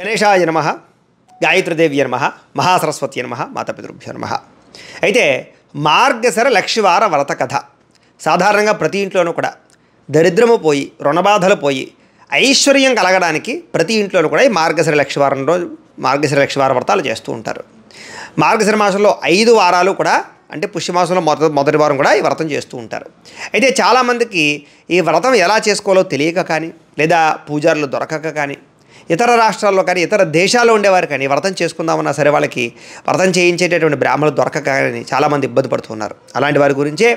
గణేశాయ నమః, గాయత్రీదేవి నమః, మహాసరస్వతి నమః, మాతాపితృభ్యో నమః. అయితే మార్గశిర లక్షవార వ్రత కథ సాధారణంగా ప్రతి ఇంట్లోనూ కూడా దరిద్రము పోయి రుణబాధలు పోయి ఐశ్వర్యం కలగడానికి ప్రతి ఇంట్లోనూ కూడా ఈ మార్గశిర లక్షవారం రోజు మార్గశిర లక్షవార వ్రతాలు చేస్తూ ఉంటారు. మార్గశిర మాసంలో 5 వారాలు కూడా అంటే పుష్యమాసంలో మొదటి వారం కూడా ఈ వ్రతం చేస్తూ ఉంటారు. అయితే చాలామందికి ఈ వ్రతం ఎలా చేసుకోవాలో తెలియక కానీ లేదా పూజారులు దొరకక కానీ ఇతర రాష్ట్రాల్లో కానీ ఇతర దేశాల్లో ఉండేవారు కానీ వ్రతం చేసుకుందామన్నా సరే వాళ్ళకి వ్రతం చేయించేటటువంటి బ్రాహ్మణులు దొరకక కానీ చాలామంది ఇబ్బంది పడుతున్నారు. అలాంటి వారి గురించే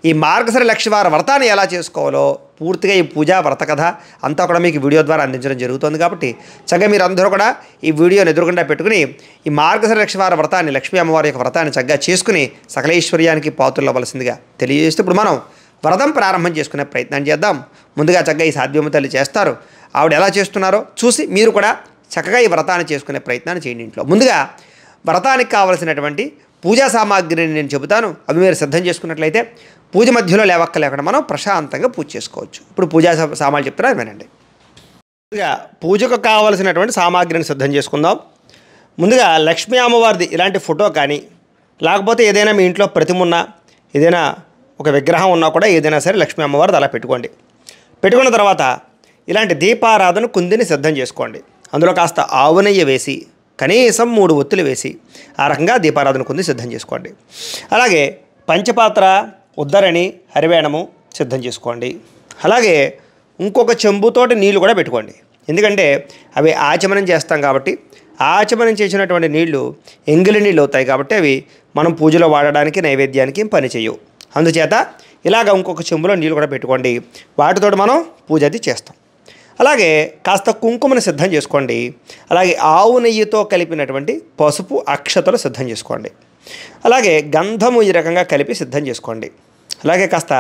ఈ మార్గశిర లక్షవార వ్రతాన్ని ఎలా చేసుకోవాలో పూర్తిగా ఈ పూజా వ్రత కథ అంతా కూడా మీకు వీడియో ద్వారా అందించడం జరుగుతుంది. కాబట్టి చక్కగా మీరు అందరూ కూడా ఈ వీడియోని ఎదురుగుండా పెట్టుకుని ఈ మార్గశిర లక్షవార వ్రతాన్ని లక్ష్మీ అమ్మవారి యొక్క వ్రతాన్ని చక్కగా చేసుకుని సకలైశ్వర్యానికి పాత్రలు అవ్వాల్సిందిగా తెలియజేస్తూ ఇప్పుడు మనం వ్రతం ప్రారంభం చేసుకునే ప్రయత్నం చేద్దాం. ముందుగా చక్కగా ఈ సాధ్యమ తల్లి చేస్తారు. ఆవిడ ఎలా చేస్తున్నారో చూసి మీరు కూడా చక్కగా ఈ వ్రతాన్ని చేసుకునే ప్రయత్నాన్ని చేయండి. ఇంట్లో ముందుగా వ్రతానికి కావలసినటువంటి పూజా సామాగ్రిని నేను చెబుతాను. అవి మీరు సిద్ధం చేసుకున్నట్లయితే పూజ మధ్యలో లేవక్కలేకుండా మనం ప్రశాంతంగా పూజ చేసుకోవచ్చు. ఇప్పుడు పూజా సామాన్లు చెప్తున్నారు వినండి. ముందుగా పూజకు కావలసినటువంటి సామాగ్రిని సిద్ధం చేసుకుందాం. ముందుగా లక్ష్మీ అమ్మవారిది ఇలాంటి ఫోటో కానీ లేకపోతే ఏదైనా మీ ఇంట్లో ప్రతిమ ఉన్నా ఏదైనా ఒక విగ్రహం ఉన్నా కూడా ఏదైనా సరే లక్ష్మీ అమ్మవారిది అలా పెట్టుకోండి. పెట్టుకున్న తర్వాత ఇలాంటి దీపారాధన కుందిని సిద్ధం చేసుకోండి. అందులో కాస్త ఆవు నెయ్యి వేసి కనీసం 3 ఒత్తులు వేసి ఆ రకంగా దీపారాధన కుంది సిద్ధం చేసుకోండి. అలాగే పంచపాత్ర ఉద్దరణి హరివేణము సిద్ధం చేసుకోండి. అలాగే ఇంకొక చెంబుతోటి నీళ్లు కూడా పెట్టుకోండి. ఎందుకంటే అవి ఆచమనం చేస్తాం కాబట్టి ఆచమనం చేసినటువంటి నీళ్లు ఎంగిలి నీళ్ళు అవుతాయి కాబట్టి అవి మనం పూజలో వాడడానికి నైవేద్యానికి పని చేయవు. అందుచేత ఇలాగ ఇంకొక చెంబులో నీళ్ళు కూడా పెట్టుకోండి. వాటితో మనం పూజ అది చేస్తాం. అలాగే కాస్త కుంకుమను సిద్ధం చేసుకోండి. అలాగే ఆవు నెయ్యితో కలిపినటువంటి పసుపు అక్షతలు సిద్ధం చేసుకోండి. అలాగే గంధము ఈ రకంగా కలిపి సిద్ధం చేసుకోండి. అలాగే కాస్త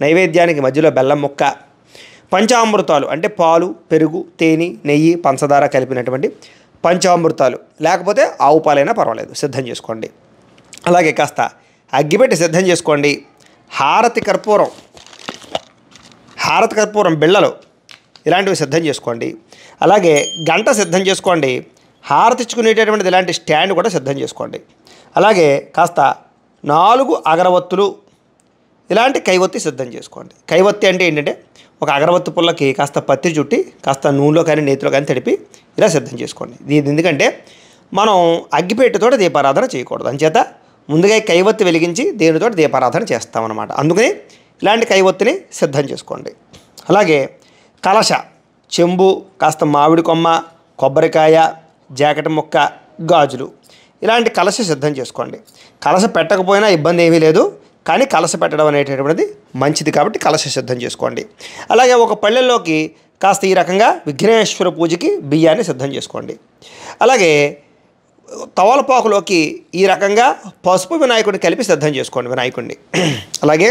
నైవేద్యానికి మధ్యలో బెల్లం ముక్క, పంచామృతాలు అంటే పాలు, పెరుగు, తేనె, నెయ్యి, పంచదార కలిపినటువంటి పంచామృతాలు లేకపోతే ఆవు పాలైనా పర్వాలేదు సిద్ధం చేసుకోండి. అలాగే కాస్త అగ్గిపెట్టి సిద్ధం చేసుకోండి. హారతి కర్పూరం బిళ్ళలు ఇలాంటివి సిద్ధం చేసుకోండి. అలాగే గంట సిద్ధం చేసుకోండి. హారతిచ్చుకునేటటువంటిది ఇలాంటి స్టాండ్ కూడా సిద్ధం చేసుకోండి. అలాగే కాస్త 4 అగరవత్తులు ఇలాంటి కైవత్తి సిద్ధం చేసుకోండి. కైవత్తి అంటే ఏంటంటే ఒక అగరవత్తి పుల్లకి కాస్త పత్తి చుట్టి కాస్త నూనెలో కానీ నేతిలో కానీ తడిపి ఇలా సిద్ధం చేసుకోండి. ఇది ఎందుకంటే మనం అగ్గిపెట్టెతో దీపారాధన చేయకూడదు. అంచేత ముందుగా కైవత్తి వెలిగించి దేనితో దీపారాధన చేస్తామన్నమాట. అందుకని ఇలాంటి కైవత్తిని సిద్ధం చేసుకోండి. అలాగే కలశ, చెంబు, కాస్త మామిడి కొమ్మ, కొబ్బరికాయ, జాకెట్ ముక్క, గాజులు ఇలాంటి కలశ సిద్ధం చేసుకోండి. కలశ పెట్టకపోయినా ఇబ్బంది ఏమీ లేదు, కానీ కలశ పెట్టడం అనేటటువంటిది మంచిది కాబట్టి కలశ సిద్ధం చేసుకోండి. అలాగే ఒక పళ్ళెల్లోకి కాస్త ఈ రకంగా విఘ్నేశ్వర పూజకి బియ్యాన్ని సిద్ధం చేసుకోండి. అలాగే తవలపాకులోకి ఈ రకంగా పసుపు వినాయకుడిని కలిపి సిద్ధం చేసుకోండి వినాయకుడిని. అలాగే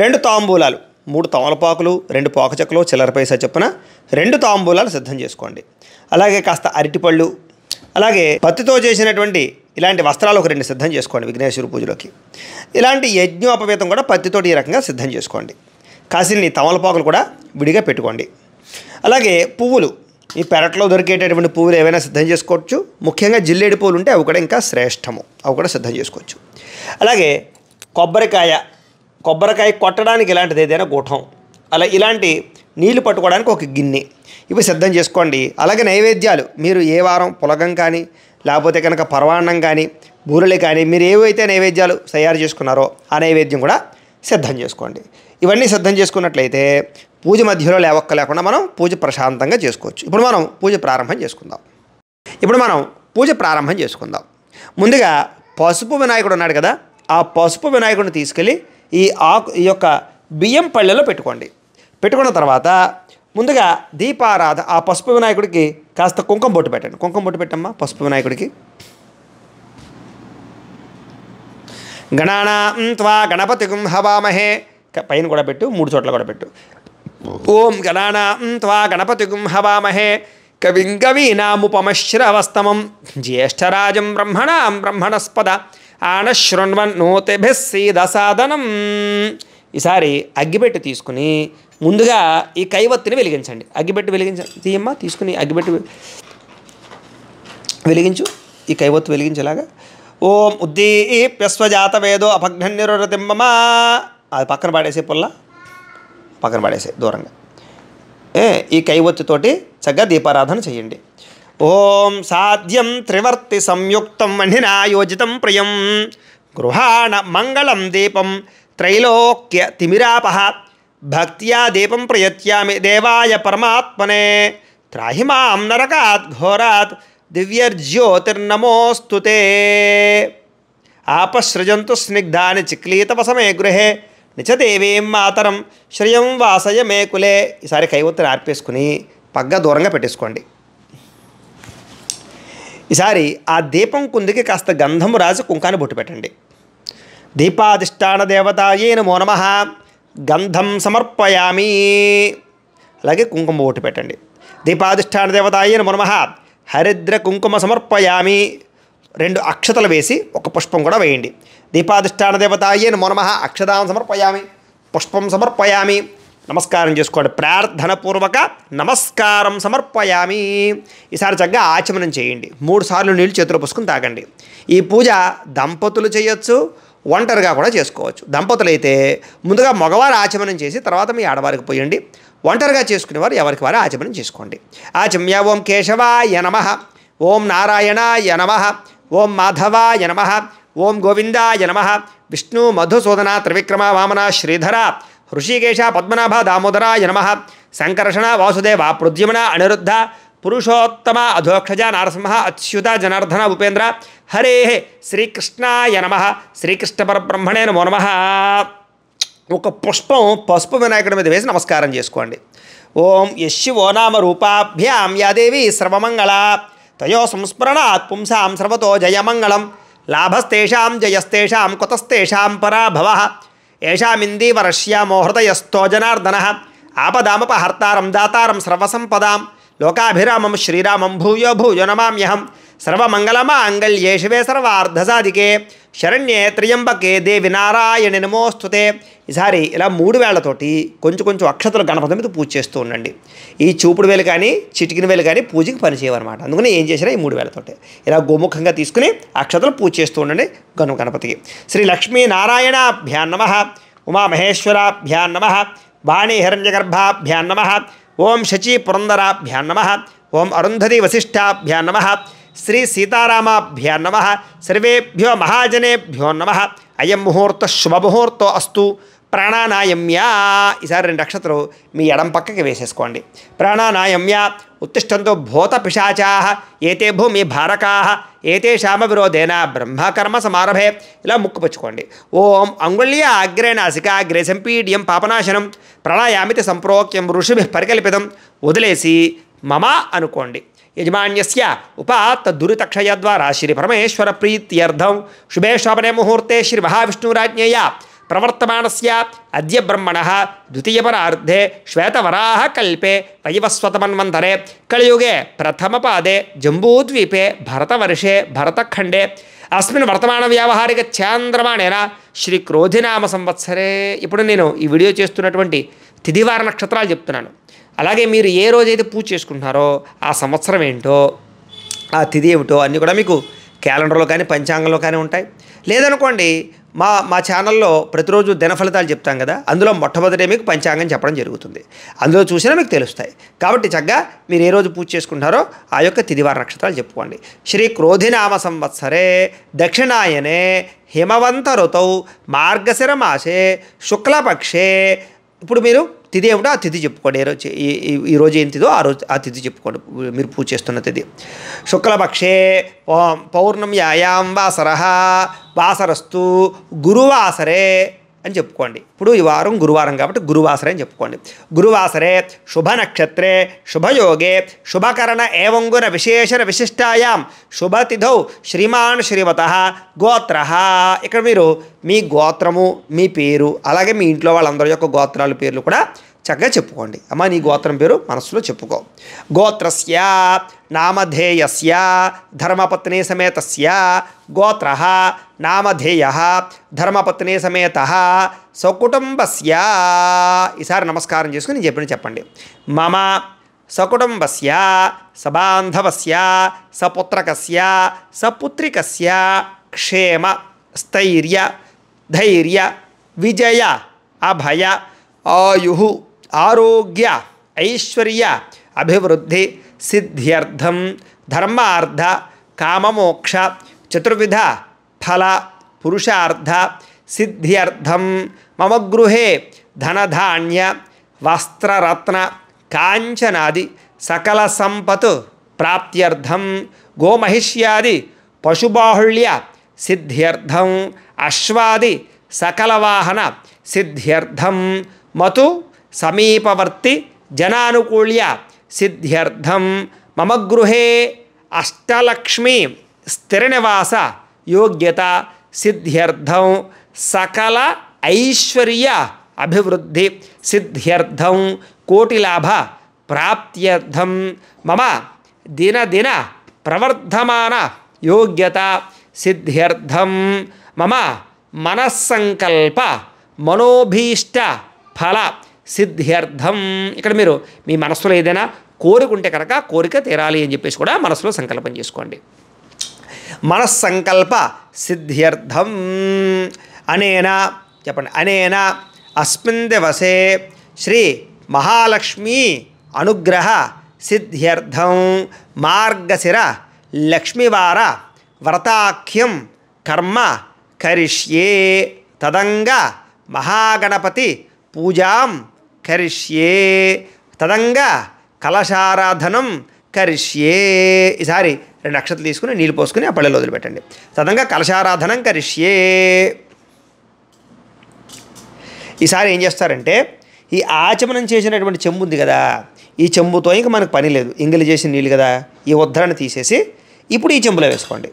2 తాంబూలాలు, 3 తమలపాకులు, 2 పోక చెక్కలు, చిల్లర పైసా చొప్పున 2 తాంబూలాలు సిద్ధం చేసుకోండి. అలాగే కాస్త అరటిపళ్ళు, అలాగే పత్తితో చేసినటువంటి ఇలాంటి వస్త్రాలు ఒక 2 సిద్ధం చేసుకోండి విఘ్నేశ్వర పూజలోకి. ఇలాంటి యజ్ఞోపవేతం కూడా పత్తితోటి ఈ రకంగా సిద్ధం చేసుకోండి. కాసిన్ని తమలపాకులు కూడా విడిగా పెట్టుకోండి. అలాగే పువ్వులు, ఈ పెరట్లో దొరికేటటువంటి పువ్వులు ఏవైనా సిద్ధం చేసుకోవచ్చు. ముఖ్యంగా జిల్లేడు పువ్వులు ఉంటే అవి కూడా ఇంకా శ్రేష్టము, అవి కూడా సిద్ధం చేసుకోవచ్చు. అలాగే కొబ్బరికాయ కొట్టడానికి ఇలాంటిది ఏదైనా గూఠం, అలా ఇలాంటి నీళ్లు పట్టుకోవడానికి ఒక గిన్నె, ఇవి సిద్ధం చేసుకోండి. అలాగే నైవేద్యాలు మీరు ఏ వారం పులగం కానీ లేకపోతే కనుక పరవాన్నం కానీ బూరెలు కానీ మీరు ఏవైతే నైవేద్యాలు తయారు చేసుకున్నారో ఆ నైవేద్యం కూడా సిద్ధం చేసుకోండి. ఇవన్నీ సిద్ధం చేసుకున్నట్లయితే పూజ మధ్యలో లేవక్కలేకుండా మనం పూజ ప్రశాంతంగా చేసుకోవచ్చు. ఇప్పుడు మనం పూజ ప్రారంభం చేసుకుందాం. ముందుగా పసుపు వినాయకుడు ఉన్నాడు కదా, ఆ పసుపు వినాయకుడిని తీసుకెళ్ళి ఈ యొక్క బియ్యం పళ్ళెలో పెట్టుకోండి. పెట్టుకున్న తర్వాత ముందుగా దీపారాధన ఆ పసుపు వినాయకుడికి కాస్త కుంకుమ బొట్టు పెట్టండి. కుంకుమ బొట్టు పెట్టమ్మా పసుపు వినాయకుడికి. గణానాం త్వా గణపతిం హవామహే పైన కూడా పెట్టు, 3 చోట్ల కూడా పెట్టు. ఓం గణానాం త్వా గణపతిం హవామహే కవిం కవీనాముపమశ్రవస్తమం జ్యేష్ఠరాజం బ్రహ్మణస్పద ఆనశృణ్వన్నోతిభిः సీదసాదనం. ఈసారి అగ్గిపెట్టి తీసుకుని ముందుగా ఈ కైవత్తిని వెలిగించండి. అగ్గిపెట్టి వెలిగించండి తీయమ్మా, తీసుకుని అగ్గిపెట్టి వెలిగించు, ఈ కైవత్తు వెలిగించేలాగా. ఓం ఉద్దీప్యస్వజాత వేదో అపఘ్ననిరురతిమ్మమా. అది పక్కన పాడేసే పుల్ల, పక్కన పాడేసే దూరంగా. ఈ కైవత్తుతోటి చక్కగా దీపారాధన చేయండి. ఓం సాధ్యం త్రివర్తి సంయుక్తం మణినా యోజితం ప్రియం గృహాణ మంగళం దీపం త్రైలోక్య తిమిరాపహ భక్త్యా దీపం ప్రయత్యామి దేవాయ పరమాత్మనే త్రాహి మాం నరకాత్ ఘోరాత్ దివ్యర్జ్యోతిర్నమోస్తుతే. ఆపసృజంతు స్నిగ్ధాని చిక్లీతవసమే గృహే నిచదేవీం మాతరం శ్రియం వాసయ మే కులే. ఈసారి కైవత్తుని ఆర్పేసుకుని పగ్గ దూరంగా పెట్టేసుకోండి. ఈసారి ఆ దీపం కుందికి కాస్త గంధము రాసి కుంకాన్ని బొట్టు పెట్టండి. దీపాధిష్టాన దేవతాయే నమో నమః గంధం సమర్పయామి. అలాగే కుంకుమ బొట్టు పెట్టండి. దీపాధిష్టాన దేవతాయే నమో నమః హరిద్ర కుంకుమ సమర్పయామి. 2 అక్షతలు వేసి ఒక పుష్పం కూడా వేయండి. దీపాధిష్టాన దేవతాయే నమో నమః అక్షతాం సమర్పయామి, పుష్పం సమర్పయామి. నమస్కారం చేసుకోండి. ప్రార్థనపూర్వక నమస్కారం సమర్పయామి. ఈసారి చక్కగా ఆచమనం చేయండి. 3 సార్లు నీళ్ళు చేతిలో పోసుకుని తాగండి. ఈ పూజ దంపతులు చేయొచ్చు, ఒంటరిగా కూడా చేసుకోవచ్చు. దంపతులైతే ముందుగా మగవారు ఆచమనం చేసి తర్వాత మీ ఆడవారికి పోయండి. ఒంటరిగా చేసుకునేవారు ఎవరికి వారు ఆచమనం చేసుకోండి. ఆచమ్య ఓం కేశవాయ నమః, ఓం నారాయణాయ నమః, ఓం మాధవాయ నమః, ఓం గోవిందాయ నమః. విష్ణు మధుసూదన త్రివిక్రమ వామన శ్రీధర హృషికేశ పద్మనాభ దామోదరాయ నమః. సంకర్షణ వాసుదేవ ప్రద్యుమ్న అనిరుద్ధ పురుషోత్తమ అధోక్షజ నారసింహ అచ్యుత జనార్దన ఉపేంద్ర హరే శ్రీకృష్ణాయ నమః. శ్రీకృష్ణ పరబ్రహ్మణే నమో నమః. ఒక పుష్పం పసుపు వినాయకుడి మీద వేసి నమస్కారం చేసుకోండి. ఓం యశివో నామ రూపాభ్యాం యాదేవి సర్వమంగళ తయో సంస్మరణాత్ పుంసాం సర్వతో జయమంగళం లాభస్తేషాం జయస్తేషాం కుతస్తేషాం పరాభవః ఏషామిందీవరశ్యామో హృదయస్థో జనార్దనః ఆపదామపహర్తారం దాతారం సర్వసంపదాం లోకాభిరామం శ్రీరామం భూయో భూయో నమామ్యహం సర్వమంగళమాంగళ్యే శివే సర్వార్ధసాధికే శరణ్యే త్ర్యంబకే దేవి నారాయణి నమోస్తుతే. ఈసారి ఇలా 3 వేళ్లతోటి కొంచెం అక్షతలు గణపతి మీద పూజ చేస్తూ ఉండండి. ఈ చూపుడు వేలు కానీ చిటికిన వేలు కానీ పూజకి పనిచేయవన్నమాట. అందుకని ఏం చేసినా ఈ 3 వేళ్లతోటి ఇలా గోముఖంగా తీసుకుని అక్షతలు పూజ చేస్తూ ఉండండి గణపతికి. శ్రీ లక్ష్మీ నారాయణాభ్యాం నమః, ఉమామహేశ్వరాభ్యాం నమః, వాణీ హిరణ్యగర్భాభ్యాం నమః, ఓం శచీ పురందరాభ్యాం నమః, ఓం అరుంధతి వశిష్ఠాభ్యాం నమః, శ్రీ సీతారామాభ్యాం నమః. సర్వేభ్యో మహాజనేభ్యో నమః. అయం ముహూర్త శుభముహూర్తో అస్తు. ప్రాణానాయమ్య. ఈసారి 2 అక్షతలు మీ ఎడం పక్కకి వేసేసుకోండి. ప్రాణానాయమ్య ఉత్తిష్టంతో భూత పిశాచాః ఏతే భూమి భారకాః ఏతేషామ విరోధేన బ్రహ్మకర్మ సమారభే. ఇలా ముక్కుపుచ్చుకోండి. ఓం అంగుళ్య అగ్రే నాసికాగ్రే సంపీడ్యం పాపనాశనం ప్రణాయామితి సంప్రోక్యం ఋషిభిః పరికల్పితం. వదిలేసి మమ అనుకోండి. యజమాన్యస్య ఉపాత్త దురితక్షయ ద్వారా శ్రీ పరమేశ్వర ప్రీత్యర్థం శుభే శోభనే ముహూర్తే శ్రీ మహావిష్ణురాజ్ఞేయ ప్రవర్తమానస్య అద్య బ్రహ్మణః ద్వితీయపరార్ధే శ్వేతవరాహ కల్పే వైవస్వతమన్వంతరే కలియుగే ప్రథమపాదే జంబూద్వీపే భరతవర్షే భరతఖండే అస్మిన్ వర్తమాన వ్యావహారిక చాంద్రమాణేన శ్రీ క్రోధినామ సంవత్సరే. ఇప్పుడు నేను ఈ వీడియో చేస్తున్నటువంటి తిథివార నక్షత్రాలు చెప్తున్నాను. అలాగే మీరు ఏ రోజైతే పూజ చేసుకుంటున్నారో ఆ సంవత్సరం ఏంటో ఆ తిథి ఏమిటో అన్నీ కూడా మీకు క్యాలెండర్లో కానీ పంచాంగంలో కానీ ఉంటాయి. లేదనుకోండి మా ఛానల్లో ప్రతిరోజు దిన ఫలితాలు చెప్తాం కదా, అందులో మొట్టమొదటే మీకు పంచాంగం చెప్పడం జరుగుతుంది. అందులో చూసినా మీకు తెలుస్తాయి. కాబట్టి చక్కగా మీరు ఏ రోజు పూజ చేసుకుంటారో ఆ యొక్క తిథివార నక్షత్రాలు చెప్పుకోండి. శ్రీ క్రోధినామ సంవత్సరే దక్షిణాయనే హిమవంత ఋతౌ మార్గశిర మాసే శుక్లపక్షే. ఇప్పుడు మీరు తిథి ఏమిటో ఆ తిథి చెప్పుకోండి. ఈరోజు ఏం తిథో ఆ తిథి చెప్పుకోండి. మీరు పూజ చేస్తున్న తిథి శుక్లపక్షే పౌర్ణమ్యాయాం వాసరః వాసరస్తు గురువాసరే అని చెప్పుకోండి. ఇప్పుడు ఈ వారం గురువారం కాబట్టి గురువాసరే అని చెప్పుకోండి. గురువాసరే శుభ నక్షత్రే శుభయోగే శుభకరణ ఏవంగున విశేషణ విశిష్టాయాం శుభతిథౌ శ్రీమాన్ శ్రీవతః గోత్రః. ఇక్కడ మీరు మీ గోత్రము మీ పేరు అలాగే మీ ఇంట్లో వాళ్ళందరి యొక్క గోత్రాల పేర్లు కూడా చక్కగా చెప్పుకోండి. అమ్మ నీ గోత్రం పేరు మనసులో చెప్పుకో. గోత్రస్య నామధేయస్య ధర్మపత్ని సమేతస్య గోత్రః నామధేయః ధర్మపత్ని సమేతః సకుటుంబస్య. ఈసారి నమస్కారం చేసుకుని చెప్పండి. మమ సకుటుంబస్య సబాంధవస్య సపుత్రకస్య సపుత్రికస్య క్షేమ స్థైర్య ధైర్య విజయ అభయ ఆయు ఆరోగ్య ఐశ్వర్య అభివృద్ధి సిద్ధ్యర్థం ధర్మార్థ కామమోక్ష చతుర్విధ ఫల పురుషార్థ సిద్ధ్యర్థం మమ గృహే ధనధాన్య వస్త్రరత్న కాంచనాది సకల సంపత్ ప్రాప్త్యర్థం గోమహిష్యాది పశుబాహుళ్య సిద్ధ్యర్థం అశ్వాది సకలవాహన సిద్ధ్యర్థం మతు సమీపవర్తి జనానుకూల్య సిద్ధ్యర్థం మమ గృహే అష్టలక్ష్మి స్థిరనివాస యోగ్యత సిద్ధ్యర్థం సకల ఐశ్వర్య అభివృద్ధి సిద్ధ్యర్థం కోటిలాభ ప్రాప్త్యర్థం మమ దినదిన ప్రవర్ధమాన యోగ్యత సిద్ధ్యర్థం మమ మనస్సంకల్ప మనోభీష్ట ఫల సిద్ధ్యర్థం. ఇక్కడ మీరు మీ మనస్సులో ఏదైనా కోరికుంటే కనుక కోరిక తీరాలి అని చెప్పేసి కూడా మనసులో సంకల్పం చేసుకోండి. మనస్సంకల్ప సిద్ధ్యర్థం అనేన చెప్పండి. అనేన అస్మిన్ దివసే శ్రీ మహాలక్ష్మీ అనుగ్రహ సిద్ధ్యర్థం మార్గశిర లక్ష్మీవార వ్రతాఖ్యం కర్మ కరిష్యే తదంగ మహాగణపతి పూజాం కరిష్యే తదంగ కలశారాధనం కరిష్యే. ఈసారి 2 అక్షతలు తీసుకుని నీళ్ళు పోసుకుని ఆ పళ్ళెలో వదిలిపెట్టండి. తదంగా కలశారాధనం కరిష్యే. ఈసారి ఏం చేస్తారంటే ఈ ఆచమనం చేసినటువంటి చెంబు ఉంది కదా, ఈ చెంబుతో ఇంక మనకు పని లేదు, ఇంగిలి చేసిన నీళ్ళు కదా, ఈ ఉద్ధరణ తీసేసి ఇప్పుడు ఈ చెంబులో వేసుకోండి.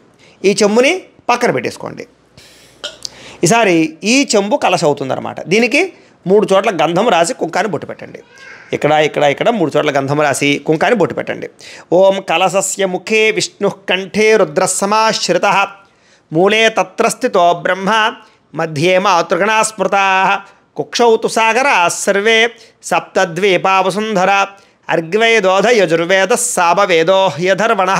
ఈ చెంబుని పక్కన పెట్టేసుకోండి. ఈసారి ఈ చెంబు కలశ అవుతుందన్నమాట. దీనికి 3 చోట్ల గంధం రాసి కుంకాన్ని బొట్టు పెట్టండి. ఇక్కడ 3 చోట్ల గంధం రాసి కుంకాన్ని బొట్టు పెట్టండి. ఓం కలశస్య ముఖే విష్ణు కంఠే రుద్రసమాశ్రిత మూలే తత్ర స్థితో బ్రహ్మ మధ్యే మాతృగణా స్మృతా కుక్షౌ తు సాగరా సర్వే సప్తద్వీపావసుంధర అర్గ్వేదోధ యజుర్వేద సామవేదో హ్యధర్వణ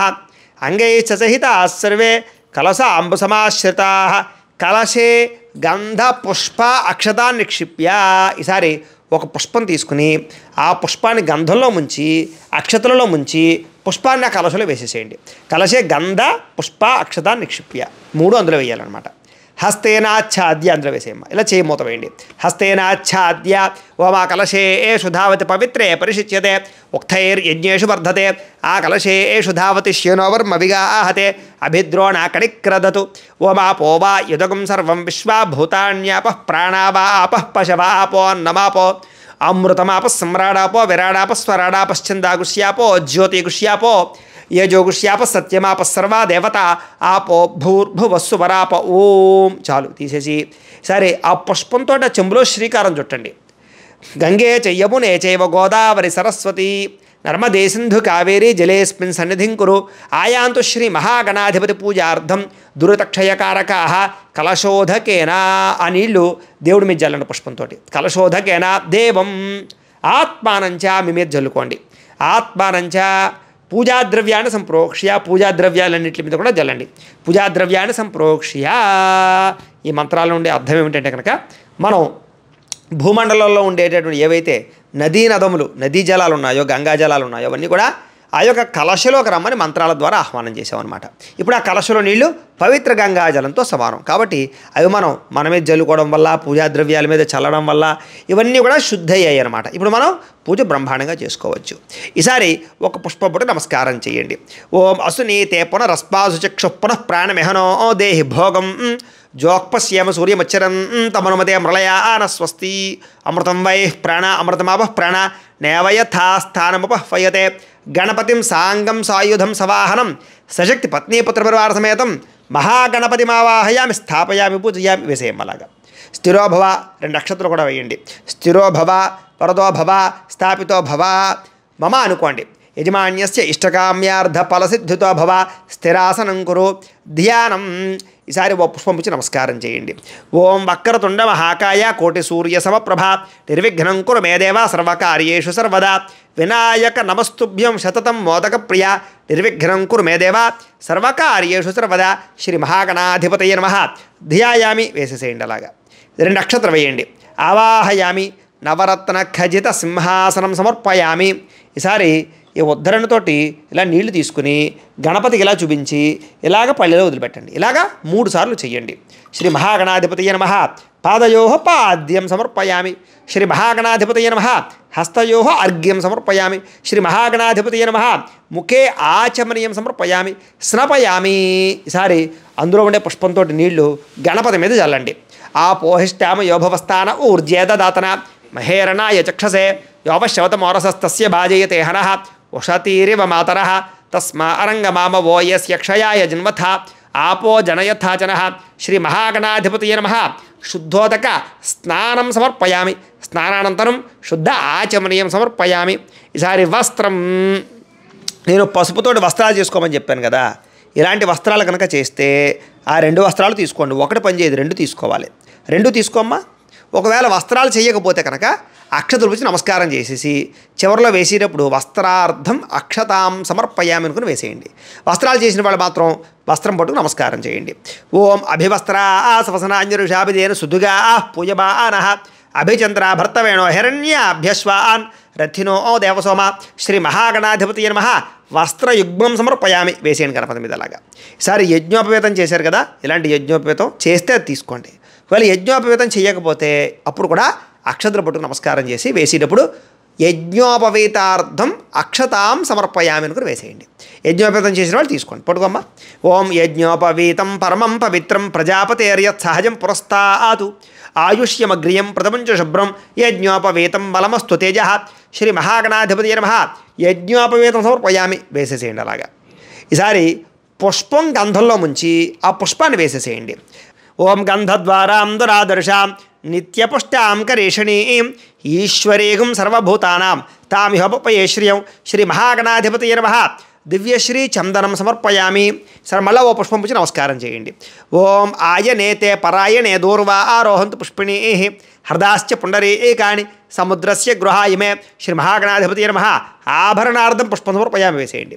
అంగై సహితా సర్వే కలశాంబు సమాశ్రితా కలశే గంధ పుష్ప అక్షతాన్ని నిక్షిప్య. ఈసారి ఒక పుష్పం తీసుకుని ఆ పుష్పాన్ని గంధంలో ముంచి అక్షతలలో ముంచి పుష్పాన్ని ఆ కలశలో వేసేసేయండి. కలశే గంధ పుష్ప అక్షతాన్ని నిక్షిప్య 3 అందులో వేయాలన్నమాట. హస్తేనాచ్ఛాద్య అందులో వేసేయమ్మ. ఇలా చేయి మూత వేయండి. హస్తేనాచ్ఛాద్య ఓమా కలశే ఏషు ధావతి పవిత్రే పరిశిచ్యతే ఉక్తైర్యజ్ఞేషు వర్ధతే ఆ కలశే ఏషు ధావతి శ్యేనోవర్మ విగాహతే అభిద్రోణాకణిక్రదతు ఓమాపో వా యుదగం సర్వం విశ్వా భూతాన్యాపః ప్రాణావా ఆపః పశవాపో అన్నమాపో అమృతమాప సమ్రాడాపో విరాడాప స్వరాడాపశ్చందాగుష్యాపో జ్యోతిగుష్యాపో యజోగుష్యాప సత్యమాప సర్వా దేవత ఆపో భూర్భువస్సు వరాప ఓం. చాలు తీసేసి సరే ఆ పుష్పంతో ఆ చెంబులో శ్రీకారం చుట్టండి. గంగే చ యమునే చైవ గోదావరి సరస్వతి నర్మదే సింధు కావేరీ జలేస్మిన్ సన్నిధిం కురు ఆయాంతు శ్రీ మహాగణాధిపతి పూజార్థం దురితక్షయకారకా కలశోధకేన. ఆ నీళ్లు దేవుడి మీద జల్లండి పుష్పంతో. కలశోధకేన దేవం ఆత్మానంచ మీ మీద జల్లుకోండి. ఆత్మానంచ పూజాద్రవ్యాన్ని సంప్రోక్ష్య పూజాద్రవ్యాలన్నింటి మీద కూడా జల్లండి. పూజాద్రవ్యాన్ని సంప్రోక్ష్య. ఈ మంత్రాల నుండి అర్థం ఏమిటంటే కనుక మనం భూమండలంలో ఉండేటటువంటి ఏవైతే నదీ నదములు నదీ జలాలు ఉన్నాయో గంగా జలాలు ఉన్నాయో అవన్నీ కూడా ఆ యొక్క కలశలోకి రమ్మని మంత్రాల ద్వారా ఆహ్వానం చేసామన్నమాట. ఇప్పుడు ఆ కలశలో నీళ్లు పవిత్ర గంగా జలంతో సమానం కాబట్టి అవి మనమే జల్లుకోవడం వల్ల పూజా ద్రవ్యాల మీద చల్లడం వల్ల ఇవన్నీ కూడా శుద్ధి అయ్యాయి అన్నమాట. ఇప్పుడు మనం పూజ బ్రహ్మాండంగా చేసుకోవచ్చు. ఈసారి ఒక పుష్పపుట నమస్కారం చేయండి. ఓం అసునీతే పునరస్పాసు చక్షు పునః ప్రాణమెహనో దేహి భోగం జోక్పశ్యేమ సూర్యమచ్చరం తమనుమతే మృళయాన స్వస్తి అమృతం వై ప్రాణ అమృతమాపః ప్రాణ నేవయథాస్థానముపహ్వయతే గణపతిం సాంగం సాయుధం సవాహనం సశక్తి పత్నీపుత్రపరివార సమేతం మహాగణపతిమావాహయామి స్థాపయామి పూజయామి వేసేయం. అలాగా స్థిరోభవ 2 అక్షతలు కూడా వేయండి. స్థిరోభవ వరదో భవ స్థాపితో భవ మమ అనుకోండి. యజమాన్యస్య ఇష్టకామ్యార్థ ఫలసిద్ధితో భవ స్థిరాసనం కురు ధ్యానం. ఈసారి ఓ పుష్పం ఇచ్చి నమస్కారం చేయండి. ఓం వక్రతుండ మహాకాయ కోటి సూర్య సమప్రభ నిర్విఘ్నం కురు మే దేవ సర్వకార్యేషు సర్వదా వినాయక నమస్తుభ్యం శతతం మోదక ప్రియ నిర్విఘ్నం కురు మే దేవ సర్వకార్యేషు సర్వదా శ్రీ మహాగణాధిపతయే నమః ధ్యాయామి వేసేసేయండి. అలాగా 2 అక్షతలు వేయండి. ఆవాహయామి నవరత్న ఖజిత సింహాసనం సమర్పయామి. ఈసారి ఈ ఉద్ధరణతోటి ఇలా నీళ్లు తీసుకుని గణపతికి ఇలా చూపించి ఇలాగ పళ్ళెలో వదిలిపెట్టండి. ఇలాగా 3 సార్లు చెయ్యండి. శ్రీ మహాగణాధిపతయే నమః పాదయోః పాద్యం సమర్పయామి. శ్రీ మహాగణాధిపతయే నమః హస్తయోః అర్ఘ్యం సమర్పయామి. శ్రీ మహాగణాధిపతయే నమః ముఖే ఆచమనీయం సమర్పయామి. స్నపయామి. ఈసారి అందులో ఉండే పుష్పంతో నీళ్లు గణపతి మీద చల్లండి. ఆపోహిష్టామ యోభవస్థాన ఊర్జేదాతన మహేరణాయ చక్షసే యోపశవతమోరసస్తస్య భాజయతే హనః ఉషతీరివ మాతరః తస్మా అరంగమామవో యస్య క్షయాయ జన్మథ ఆపో జనయథాచనః. శ్రీ మహాగణాధిపతయే నమః శుద్ధోదక స్నానం సమర్పయామి. స్నానానంతరం శుద్ధ ఆచమనీయం సమర్పయామి. ఈసారి వస్త్రం నేను పసుపుతోటి వస్త్రాలు చేసుకోమని చెప్పాను కదా, ఇలాంటి వస్త్రాలు కనుక చేస్తే ఆ 2 వస్త్రాలు తీసుకోండి. ఒకటి పని చేయదు, 2 తీసుకోవాలి. 2 తీసుకోమ్మా. ఒకవేళ వస్త్రాలు చేయకపోతే కనుక అక్షతలు వచ్చి నమస్కారం చేసేసి చివరిలో వేసేటప్పుడు వస్త్రార్థం అక్షతాం సమర్పయామి అనుకుని వేసేయండి. వస్త్రాలు చేసిన వాళ్ళు మాత్రం వస్త్రం పట్టుకు నమస్కారం చేయండి. ఓం అభివస్త్రా సవసనాంజరుషాభిదేన సుదుగా పూయమానః అభిచంద్ర భర్తవేణో హిరణ్యాభ్యశ్వాన్ రథినో దేవసోమ. శ్రీ మహాగణాధిపతయే నమః వస్త్రయుగ్మం సమర్పయామి. వేసేయండి గణపతి మీద. అలాగా ఈసారి యజ్ఞోపవేతం చేశారు కదా, ఇలాంటి యజ్ఞోపవేతం చేస్తే అది తీసుకోండి. ఒకవేళ యజ్ఞోపవేతం చేయకపోతే అప్పుడు కూడా అక్షతలు పట్టుకు నమస్కారం చేసి వేసేటప్పుడు యజ్ఞోపవేతార్థం అక్షతాం సమర్పయామి అనుకుని వేసేయండి. యజ్ఞోపవేతం చేసిన వాళ్ళు తీసుకోండి. పట్టుకోమ్మా. ఓం యజ్ఞోపవీతం పరమం పవిత్రం ప్రజాపతేర్యత్ సహజం పురస్తాతు ఆయుష్యమగ్రియం ప్రథమంచ శుభ్రం యజ్ఞోపవేతం బలమస్తు తేజ. శ్రీ మహాగణాధిపతయే నమః యజ్ఞోపవేతం సమర్పయామి. వేసేసేయండి. అలాగా ఈసారి పుష్పం గంధంలో ముంచి ఆ పుష్పాన్ని వేసేసేయండి. ఓం గంధద్వారాం దురాదర్శాం నిత్యపుష్టాం కరేషణీం ఈశ్వరేగుం సర్వభూతానాం తామిహోపయే శ్రియం. శ్రీ మహాగణాధిపతయే నమః దివ్యశ్రీ చందనం సమర్పయామి. సరే మళ్ళీ ఓ పుష్పం పుచ్చి నమస్కారం చేయండి. ఓం ఆయనేతే పరాయణే దూర్వా ఆరోహంతు పుష్పిణీ హృదాశ్చ పుండరీకాని సముద్రస్య గృహాయిమే. శ్రీ మహాగణాధిపతయే నమః ఆభరణార్థం పుష్పం సమర్పయామి. వేసేయండి.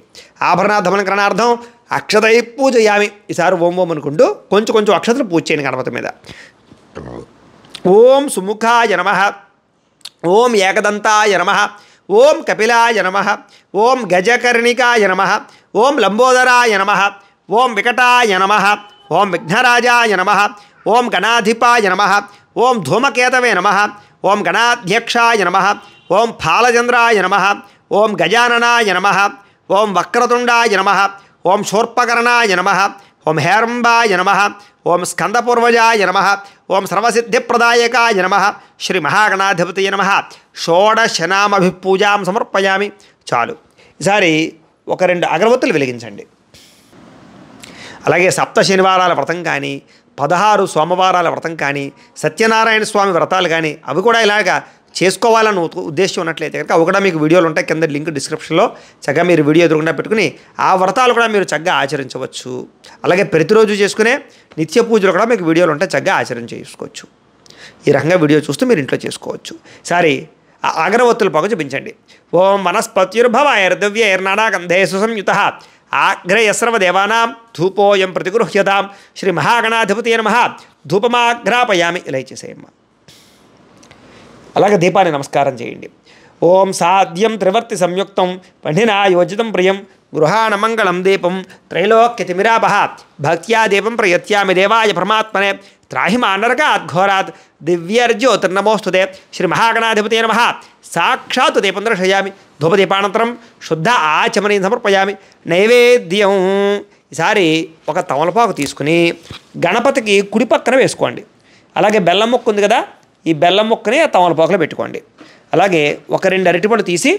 ఆభరణార్థమలంకరణార్థం అక్షతై పూజయామి. ఈసారి ఓం ఓం అనుకుంటూ కొంచెం కొంచెం అక్షతలు పూజ చేయండి గణపతి మీద. ఓం సుముఖాయ నమః. ఓం ఏకదంతాయ నమః. ఓం కపిలాయ నమః. ఓం గజకర్ణికాయ నమః. ఓం లంబోదరాయ నమః. ఓం వికటాయ నమః. ఓం విఘ్నరాజాయ నమః. ఓం గణాధిపాయ నమః. ఓం ధూమకేతవే నమః. ఓం గణాధ్యక్షాయ నమః. ఓం ఫాలచంద్రాయ నమః. ఓం గజాననాయ నమః. ఓం వక్రతుండాయ నమః. ఓం శూర్పకర్ణాయ నమః. ఓం హేరంబాయ నమః. ఓం స్కందపూర్వజాయ నమః. ఓం సర్వసిద్ధిప్రదాయకాయ నమః. శ్రీ మహాగణాధిపతయే నమః షోడశనామభిపూజాం సమర్పయామి. చాలు. ఈసారి ఒక 2 అగరవత్తులు వెలిగించండి. అలాగే 7 శనివారాల వ్రతం కానీ 16 సోమవారాల వ్రతం కానీ సత్యనారాయణ స్వామి వ్రతాలు కానీ అవి కూడా ఇలాగా చేసుకోవాలని ఉద్దేశం ఉన్నట్లయితే కనుక అవి కూడా మీకు వీడియోలు ఉంటాయి. కింద లింక్ డిస్క్రిప్షన్లో చక్కగా మీరు వీడియో ఎదురుకుండా పెట్టుకుని ఆ వ్రతాలు కూడా మీరు చక్కగా ఆచరించవచ్చు. అలాగే ప్రతిరోజు చేసుకునే నిత్య పూజలు కూడా మీకు వీడియోలు ఉంటాయి, చక్కగా ఆచరించేసుకోవచ్చు. ఈ రకంగా వీడియో చూస్తూ మీరు ఇంట్లో చేసుకోవచ్చు. సరే ఆ అగరవత్తుల పొగ చూపించండి. ఓం వనస్పత్యుర్భవైర్దివ్యైర్నానాగంధే సుసంయుతః ఆగ్రయ సర్వదేవానాం ధూపోయం ప్రతిగృహ్యతాం. శ్రీ మహాగణాధిపతయే నమః ధూపమాగ్రాపయామి. ఇలా ఇచ్చేసేయమ్మ. అలాగే దీపాన్ని నమస్కారం చేయండి. ఓం సాధ్యం త్రివర్తి సంయుక్తం పండినా యోజితం ప్రియం గృహాణ మంగళం దీపం త్రైలోక్యతిమిరాపహ భక్త్యా దీపం ప్రయత్యామి దేవాయ పరమాత్మనే త్రాహి మానరకాత్ ఘోరాత్ దివ్యర్జ్యోతిర్నమోస్తుతే. శ్రీ మహాగణాధిపతయే నమః సాక్షాత్ దీపం దర్శయామి. ధూపదీపానంతరం శుద్ధ ఆచమనీయం సమర్పయామి. నైవేద్యం. ఈసారి ఒక తమలపాకు తీసుకుని గణపతికి కుడి పక్కన వేసుకోండి. అలాగే బెల్లం ముక్క ఉంది కదా, ఈ బెల్లం ముక్కని ఆ తమలపాకులో పెట్టుకోండి. అలాగే ఒక 2 అరటిపండు తీసి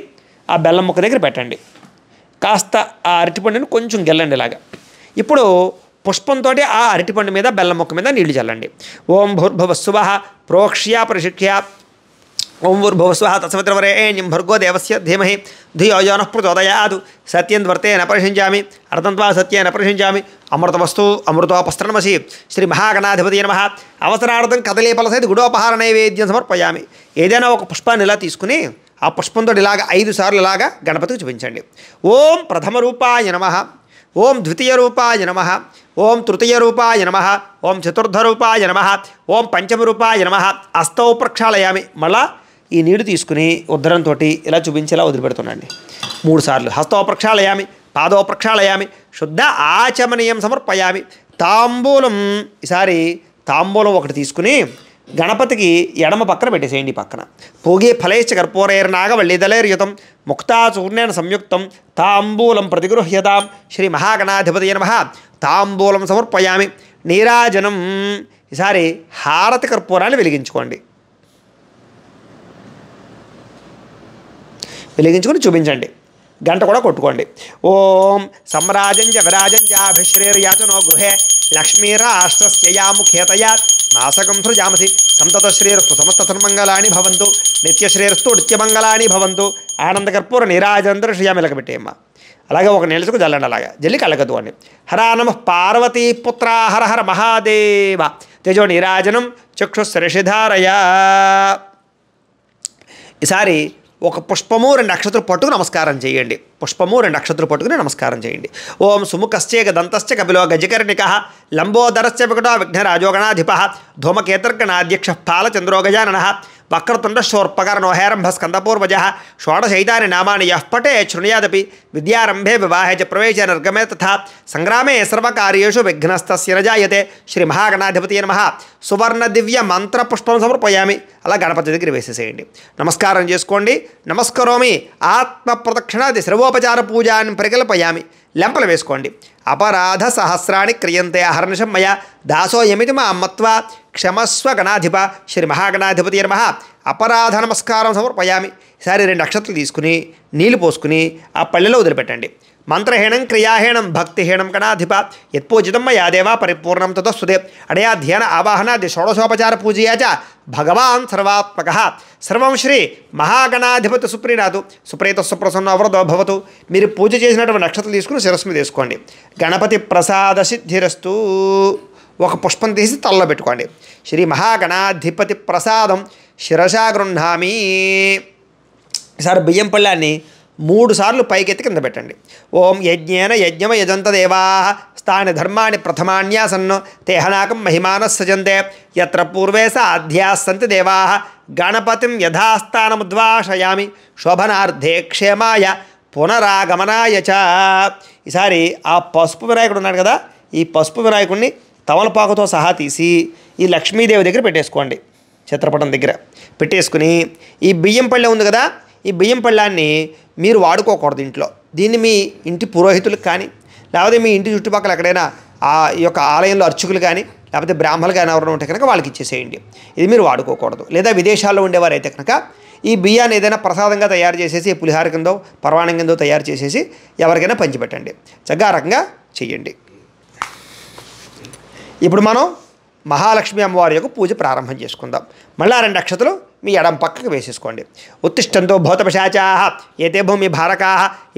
ఆ బెల్లం ముక్క దగ్గర పెట్టండి. కాస్త ఆ అరటిపండుని కొంచెం గెల్లండి ఇలాగా. ఇప్పుడు పుష్పంతో ఆ అరటిపండు మీద బెల్లం ముక్క మీద నీళ్లు చల్లండి. ఓం భూర్భువస్సువః ప్రోక్ష్య పరిశిక్ష్య ఓం భూర్భువస్సువః తత్సవితుర్వరేణ్యం భర్గో దేవస్య ధీమహి ధియో యో నః ప్రచోదయాత్. సత్యం వర్తేన పరిశించామి అర్థంత్వా సత్యేన పరిశించామి అమృతవస్తు అమృతోపస్త్రణమసి. శ్రీ మహాగణాధిపతయే నమః అవసరార్థం కదలీఫల సహిత గుడోపహార నైవేద్యం సమర్పయామి. ఏదైనా ఒక పుష్పాన్ని ఇలా తీసుకుని ఆ పుష్పంతో ఇలాగ 5 సార్లు ఇలాగా గణపతికి చూపించండి. ఓం ప్రథమ రూపాయ నమః, ఓం ద్వితీయ రూపాయ నమః, ఓం తృతీయ రూపాయ నమః, ఓం చతుర్థ రూపాయ నమః, ఓం పంచమ రూపాయ నమః. హస్తౌ ప్రక్షాళయామి. మళ్ళా ఈ నీళ్లు తీసుకుని ఉద్ధరంతో ఇలా చూపించేలా వదిలిపెడుతున్నాండి 3 సార్లు. హస్తౌ ప్రక్షాళయామి, పాదౌ ప్రక్షాళయామి, శుద్ధ ఆచమనీయం సమర్పయామి. తాంబూలం, ఈసారి తాంబూలం ఒకటి తీసుకుని గణపతికి ఎడమ పక్కన పెట్టేసేయండి. పక్కన భోగే ఫలైశ్చ కర్పూరైర్నాగవల్లిదలైర్యుతం ముక్తాచూర్ణేన సంయుక్తం తాంబూలం ప్రతిగృహ్యతాం. శ్రీ మహాగణాధిపతయే నమః. తాంబూలం సమర్పయామి. నీరాజనం, ఈసారి హారతి కర్పూరాన్ని వెలిగించుకోండి. వెలిగించుకొని చూపించండి. గంట కూడా కొట్టుకోండి. ఓం సమ్రాజంచ విరాజంచ అభిశ్రీర్యాచనో గృహే లక్ష్మీరాష్ట్రస్యయాముఖేతయా మాసకం సృజామసి సంతత శ్రీరస్తు సమస్త సన్మంగళాని భవంతు నిత్యశ్రీరస్తు నిత్యమంగళాని భవంతు. ఆనందకర్పూర నీరాజంతర శ్రీయామిలక పెట్టేయమ్మ. అలాగే ఒక నిలుచుకు జల్లండి. అలాగా జల్లి కళ్ళకద్దు అండి. హరా నమః పార్వతీ పుత్ర హర హర మహాదేవ. తేజో నీరాజనం చక్షుశ్రేషిధారయా. ఈసారి ఒక పుష్పము 2 అక్షతలు పట్టుకుని నమస్కారం చేయండి. పుష్పము 2 అక్షతలు పట్టుకుని నమస్కారం చేయండి. ఓం సుముఖశ్చేక దంతశ్చ కపిలో గజకర్ణిక లంబోదరశ్చ వికటో విఘ్నరాజోగణాధిప ధూమకేతర్గణాధ్యక్ష పాలచంద్రో గజానన వక్రతుండ శోర్పకర్ణో హేరంభ స్కందపూర్వజ షోడశైతాని నామాని యః పటే శృణుయాదపి విద్యారంభే వివాహే చ ప్రవేశే నిర్గమే తథా సంగ్రామే సర్వకార్యేషు విఘ్నస్తస్య న జాయతే. శ్రీ మహాగణాధిపతయే నమః. సువర్ణ దివ్య మంత్ర పుష్పం సమర్పయామి. అలా గణపతి దగ్గర వేసేసేయండి. నమస్కారం చేసుకోండి. నమస్కరోమి ఆత్మ ప్రదక్షిణాది సర్వోపచార పూజాన్ని పరికల్పయామి. లెంపలు వేసుకోండి. అపరాధ సహస్రాన్ని క్రియంతే అహర్నిశం మయ దాసోయమితి మా మత్వా క్షమస్వ గణాధిప. శ్రీ మహాగణాధిపతయే నమః. అపరాధ నమస్కారం సమర్పయామి. ఈసారి 2 అక్షతలు తీసుకుని నీళ్లు పోసుకుని ఆ పళ్ళెలో వదిలిపెట్టండి. మంత్రహీనం క్రియాహీనం భక్తిహీనం గణాధిప యత్పూజితం మయా దేవా పరిపూర్ణం తతస్తుతే. అడయా ధ్యాన ఆవాహనాది షోడశోపచార పూజయా చ భగవాన్ సర్వాత్మక. సర్వం శ్రీ మహాగణాధిపతి సుప్రీనాథు సుప్రీత సుప్రసన్న అవరదో భవతు. మీరు పూజ చేసినటువంటి నక్షత్రం తీసుకుని శిరస్సు మీద వేసుకోండి. గణపతి ప్రసాద సిద్ధిరస్తు. ఒక పుష్పం తీసి తలలో పెట్టుకోండి. శ్రీ మహాగణాధిపతి ప్రసాదం శిరసా గృహ్ణామి. ఈసారి బియ్యం పళ్ళాన్ని 3 సార్లు పైకెత్తి కింద పెట్టండి. ఓం యజ్ఞేన యజ్ఞమ యజంత దేవా స్థాని ధర్మాన్ని ప్రథమాన్యాసన్ తేహనాకం మహిమాన సజంతే యత్ర పూర్వే సాధ్యాస్సంతి దేవా గణపతిం యథాస్థానముద్వాషయామి శోభనార్థే క్షేమాయ పునరాగమనాయ చ. ఈసారి ఆ పసుపు వినాయకుడు ఉన్నాడు కదా, ఈ పసుపు వినాయకుడిని తమలపాకుతో సహా తీసి ఈ లక్ష్మీదేవి దగ్గర పెట్టేసుకోండి. చిత్రపటం దగ్గర పెట్టేసుకుని ఈ బియ్యం పళ్ళె ఉంది కదా, ఈ బియ్యం పళ్ళాన్ని మీరు వాడుకోకూడదు ఇంట్లో. దీన్ని మీ ఇంటి పురోహితులకు కానీ లేకపోతే మీ ఇంటి చుట్టుపక్కల ఎక్కడైనా ఆ యొక్క ఆలయంలో అర్చకులు కానీ లేకపోతే బ్రాహ్మణులు కానీ ఎవరైనా ఉంటే కనుక వాళ్ళకి ఇచ్చేసేయండి. ఇది మీరు వాడుకోకూడదు. లేదా విదేశాల్లో ఉండేవారైతే కనుక ఈ బియ్యాన్ని ఏదైనా ప్రసాదంగా తయారు చేసేసి పులిహార కిందో పర్వాణం కిందో తయారు చేసేసి ఎవరికైనా పంచిపెట్టండి. చక్కగా ఆ రకంగా చెయ్యండి. ఇప్పుడు మనం మహాలక్ష్మి అమ్మవారి యొక్క పూజ ప్రారంభం చేసుకుందాం. మళ్ళా 2 అక్షతలు మీ ఎడం పక్కకు వేసేసుకోండి. ఉత్తిష్టంతో భూతపశాచా ఏతే భూమి భారకా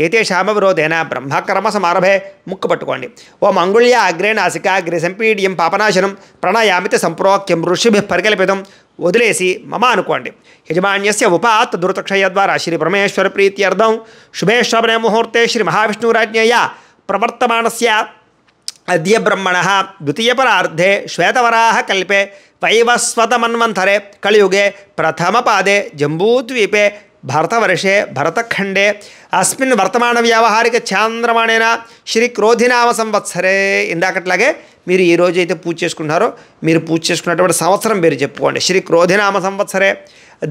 ఏతేషామ విరోధేన బ్రహ్మకర్మ సమారభే. ముక్కు పట్టుకోండి. ఓం అంగుళ్య అగ్రే నాసిక అగ్రే సంపీడ్యం పాపనాశనం ప్రణయామితి సంప్రోక్యం ఋషిభి పరికల్పితం. వదిలేసి మమ అనుకోండి. యజమాన్యస్య ఉపాత్ దురతక్షయ ద్వారా శ్రీ పరమేశ్వర ప్రీత్యర్థం శుభే శ్రవణే ముహూర్తే శ్రీ మహావిష్ణురాజ్ఞయ ప్రవర్తమానస్య అద్య బ్రహ్మణ ద్వితీయపరార్ధే శ్వేతవరాహ కల్పే వైవస్వతమన్వంతరే కలియుగే ప్రథమపాదే జంబూద్వీపే భరతవర్షే భరతఖండే అస్మిన్ వర్తమాన వ్యావహారిక చాంద్రమాణేన శ్రీ క్రోధినామ సంవత్సరే. ఇందాకట్లాగే మీరు ఈ రోజు అయితే పూజ చేసుకుంటున్నారో మీరు పూజ చేసుకున్నటువంటి సంవత్సరం పేరు చెప్పుకోండి. శ్రీ క్రోధినామ సంవత్సరే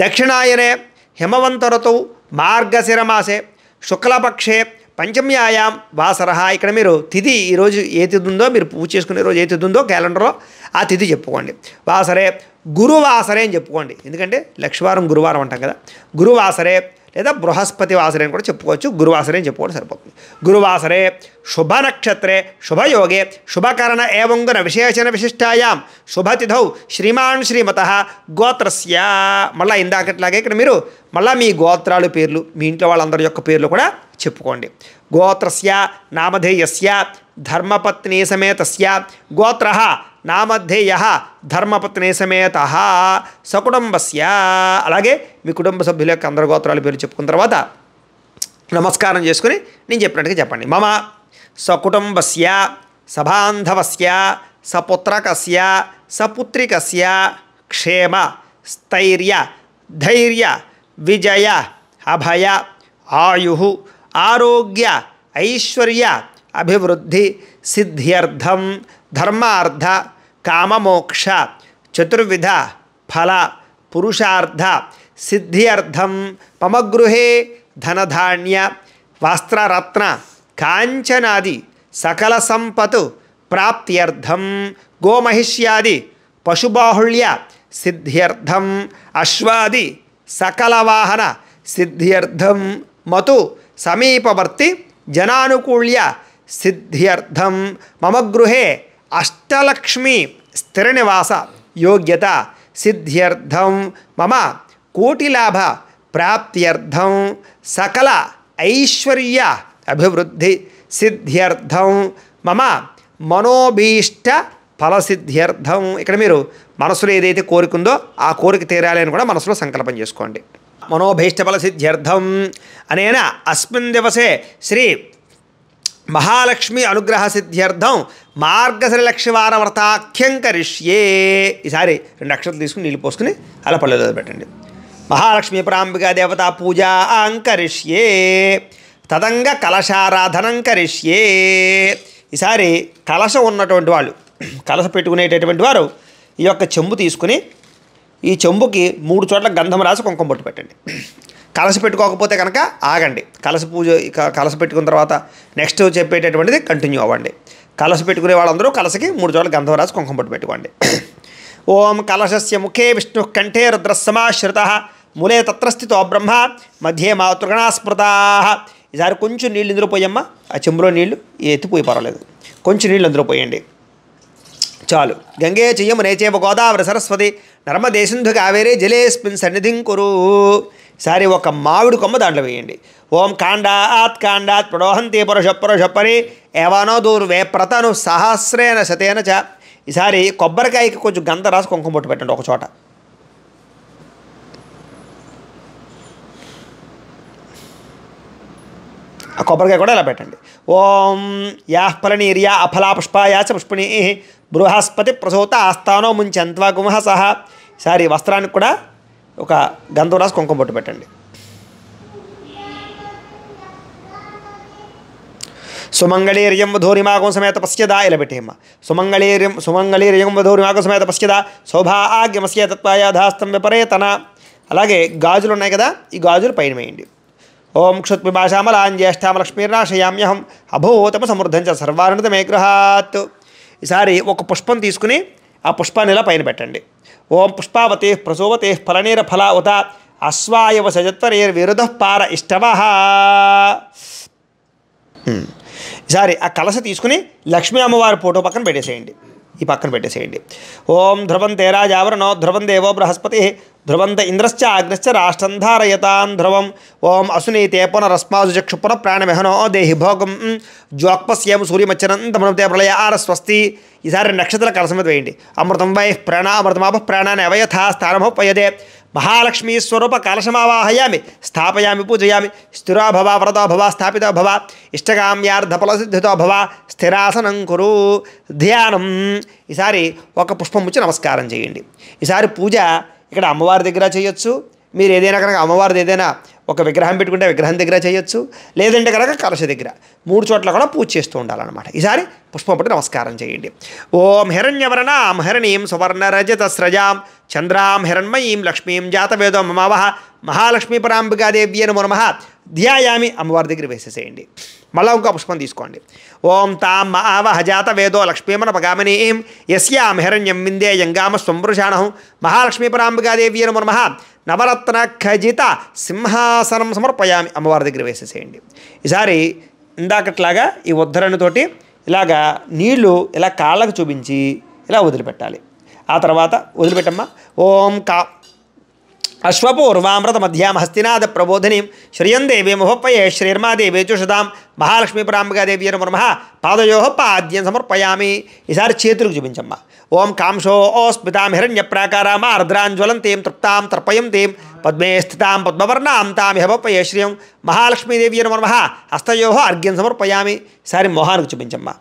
దక్షిణాయనే హిమవంతరతౌ మార్గశిరమాసే శుక్లపక్షే పంచమ్యాయాం వాసర. ఇక్కడ మీరు తిథి ఈరోజు ఏ తిథి ఉందో మీరు పూజ చేసుకునే రోజు ఏ తిథి ఉందో క్యాలెండర్లో ఆ తిథి చెప్పుకోండి. వాసరే గురువాసరే అని చెప్పుకోండి. ఎందుకంటే లక్షవారం గురువారం అంటాం కదా. గురువాసరే లేదా బృహస్పతి వాసరే అని కూడా చెప్పుకోవచ్చు. గురువాసరే అని చెప్పుకోవడం సరిపోతుంది. గురువాసరే శుభ నక్షత్రే శుభయోగే శుభకరణ ఏవంగున విశేషణ విశిష్టాయాం శుభతిథౌ శ్రీమాన్ శ్రీమతః గోత్రస్య. మళ్ళీ ఇందాకట్లాగే ఇక్కడ మీరు మళ్ళీ మీ గోత్రాలు పేర్లు మీ ఇంట్లో వాళ్ళందరి యొక్క పేర్లు కూడా చెప్పుకోండి. గోత్రస్య నామధేయస్య ధర్మపత్ని సమేతస్య గోత్ర నామధ్యేయ ధర్మపత్ని సమేత సకుటుంబస్య. అలాగే మీ కుటుంబ సభ్యుల యొక్క అందరి గోత్రాల పేరు చెప్పుకున్న తర్వాత నమస్కారం చేసుకుని నేను చెప్పినట్టుగా చెప్పండి. మమ సకుటుంబస్య సబాంధవస్య సపుత్రకస్య సపుత్రికస్య క్షేమ స్థైర్య ధైర్య విజయ అభయ ఆయు ఆరోగ్య ఐశ్వర్య అభివృద్ధి సిద్ధ్యర్థం ధర్మార్థ కామమోక్ష చతుర్విధ ఫల పురుషార్థ సిద్ధ్యర్థం మమ గృహే ధనధాన్య వస్త్రరత్న కాంచనాది సకల సంపత్ ప్రాప్త్యర్థం గోమహిష్యాది పశుబాహుళ్య సిద్ధ్యర్థం అశ్వాది సకల వాహన సిద్ధ్యర్థం మతు సమీపవర్తి జనానుకూల్య సిద్ధ్యర్థం మమ గృహే అష్టలక్ష్మి స్థిరనివాస యోగ్యత సిద్ధ్యర్థం మమ కోటిలాభ ప్రాప్త్యర్థం సకల ఐశ్వర్య అభివృద్ధి సిద్ధ్యర్థం మమ మనోభీష్ట ఫలసిద్ధ్యర్థం. ఇక్కడ మీరు మనసులో ఏదైతే కోరిక ఉందో ఆ కోరిక తీరాలి అని కూడా మనసులో సంకల్పం చేసుకోండి. మనోభీష్ట ఫలసిద్ధ్యర్థం అనేన అస్మిన్ దివసే శ్రీ మహాలక్ష్మి అనుగ్రహ సిద్ధ్యర్థం మార్గశిర లక్ష్మీవార వ్రతాఖ్యం కరిష్యే. ఈసారి 2 అక్షరాలు తీసుకుని నీళ్ళు పోసుకుని అలా పళ్ళలో పెట్టండి. మహాలక్ష్మీ ప్రాంబికా దేవతా పూజా అంకరిష్యే తదంగ కలశారాధనం కరిష్యే. ఈసారి కలశం ఉన్నటువంటి వాళ్ళు, కలశ పెట్టుకునేటటువంటి వారు ఈ యొక్క చెంబు తీసుకుని ఈ చెంబుకి 3 చోట్ల గంధం రాసి కుంకుమ బొట్టు పెట్టండి. కలశ పెట్టుకోకపోతే కనుక ఆగండి. కలశ పూజ కలశ పెట్టుకున్న తర్వాత నెక్స్ట్ చెప్పేటటువంటిది కంటిన్యూ అవ్వండి. కలశ పెట్టుకునే వాళ్ళందరూ కలశకి 3 చోట్ల గంధం రాసి కుంకుమ బొట్టు పెట్టుకోండి. ఓం కలశస్య ముఖే విష్ణు కంఠే రుద్రస్సమాశ్రిత మూలే తత్రస్థితో బ్రహ్మ మధ్యే మాతృగణా స్మృతా. ఈసారి కొంచెం నీళ్ళు ఇందులో పోయమ్మా. ఆ చెంబులో నీళ్ళు ఎత్తిపోయి పర్వాలేదు, కొంచెం నీళ్ళు అందులో పోయండి చాలు. గంగే చెయ్యము నేచేవ గోదావరి సరస్వతి నర్మదే సింధు కావేరే జలేస్మిన్ సన్నిధిం కురు. ఈసారి ఒక మామిడి కొమ్మ దాంట్లో వేయండి. ఓం కాండాత్ కాండాత్ ప్రడోహంతి పరుషపరి ఏవానో దూర్వే ప్రతను సహస్రేణ శతేన చ. ఈసారి కొబ్బరికాయకి కొంచెం గంధ రాసి కుంకుమ బొట్టు పెట్టండి ఒక చోట. ఆ కొబ్బరికాయ కూడా ఇలా పెట్టండి. ఓం యా ఫలనీర్యా అఫలా పుష్పాయాచ పుష్పిణీ బృహస్పతి ప్రసూత ఆస్థానో ముంచంత్వా గుమహ సహా. ఈసారి వస్త్రానికి కూడా ఒక గంధం రాసి కుంకుమ బొట్టు పెట్టండి. సుమంగళీర్యం వధూరిమాగం సమేత పశ్యదా ఇలా పెట్టేయమ్మ. సుమంగళీర్యం వధూరిమాగం సమేత పశ్యదా సౌభాగ్యమస్య తత్వాయాధాస్తం విపరేతన. అలాగే గాజులు ఉన్నాయి కదా, ఈ గాజులు పైన వేయండి. ఓం క్షుత్పిపాశామలాం జ్యేష్ఠాం లక్ష్మీర్నాశయామ్యహం అభూతమ సమృద్ధంచ సర్వానందమే గృహాత్. ఈసారి ఒక పుష్పం తీసుకుని ఆ పుష్పాన్ని ఇలా పైన పెట్టండి. ఓం పుష్పావతే ప్రసోవతే ఫలనీర ఫల ఉత అశ్వాయవ సజత్వరేర్ విరుధ పార ఇష్టవ. ఈసారి ఆ కలశ తీసుకుని లక్ష్మీ అమ్మవారి ఫోటో పక్కన పెట్టేసేయండి, ఈ పక్కన పెట్టేసేయండి. ఓం ధ్రువంతే రాజావరణో ధ్రువం దేవో బృహస్పతి ధ్రువంత ఇంద్రశ్చ అగ్నిశ్చ రాష్ట్రం ధారయతాం ధ్రువం. ఓం అసునీతే పునరస్మాజు చక్షు పునః ప్రాణమెహనో దేహి భోగం జ్వాక్పస్యం సూర్యమచ్చనంతమనుతే ప్రళయ ఆర స్వస్తి. ఈసారి 2 నక్షత్రాల కలశం మీద వేయండి. అమృతం వై ప్రాణ అమృతమాప ప్రాణాన్ని అవయథా స్థానమోపయదే. మహాలక్ష్మీ స్వరూప కలశమావాహయామి స్థాపయామి పూజయామి. స్థిరో భవ వ్రతో భవ స్థాపితో భవ ఇష్టకామ్యార్థఫలసిద్ధితో భవ స్థిరాసనం కురు. ధ్యానం. ఈసారి ఒక పుష్పం ముచ్చి నమస్కారం చేయండి. ఈసారి పూజ ఇక్కడ అమ్మవారి దగ్గర చేయొచ్చు, మీరు ఏదైనా కనుక అమ్మవారిది ఏదైనా ఒక విగ్రహం పెట్టుకుంటే విగ్రహం దగ్గర చేయొచ్చు, లేదంటే కనుక కలశ దగ్గర 3 చోట్ల కూడా పూజ చేస్తూ ఉండాలన్నమాట. ఈసారి పుష్పం పట్టి నమస్కారం చేయండి. ఓం హిరణ్యవర్ణాం హిరణీం సువర్ణరజతస్రజాం చంద్రాం హిరణ్మయీం లక్ష్మీం జాతవేదో మమావహ మహాలక్ష్మీ పరాంబికాదేవ్యే నమో నమః. ధ్యాయామి అమ్మవారి దగ్గర వేసేసేయండి. మళ్ళీ ఇంకో పుష్పం తీసుకోండి. ఓం తాం ఆవహ జాతవేదో లక్ష్మీమనపగామినీం యస్యాం హిరణ్యం విందేయంగామ స్వంపురుషాణం మహాలక్ష్మీ పరాంబికాదేవ్యే నమో నమః. నవరత్న ఖజిత సింహాసనం సమర్పయామి అమ్మవారి దగ్గర వేసేసేయండి. ఈసారి ఇందాకట్లాగా ఈ ఉద్ధరణతోటి ఇలాగా నీళ్లు ఇలా కాళ్ళకు చూపించి ఇలా వదిలిపెట్టాలి. ఆ తర్వాత వదిలిపెట్టమ్మా. ఓం अश्वपूर्वामृतमध्यां हस्तिनाद प्रबोधिनीं श्रियं देवीं मुहप्पये श्रीर्मादेवी चुषदां महालक्ष्मीपराम्बिकादेवी नमः पादयोः पाद्यं समर्पयामि ఈసారి చేతులకు చూపించమ్మా ఓం కాంశో ఓస్మితాం హిరణ్యప్రాకారాం ఆర్ద్రాంజ్వలంతీం తృప్తాం తర్పయంతీం పద్మే స్థితాం పద్మవర్ణాం తాం హవపయే శ్రియం మహాలక్ష్మీదేవి నమః హస్తయోః అర్ఘ్యం సమర్పయామి ఈసారి మోహానికి చూపించమ్మా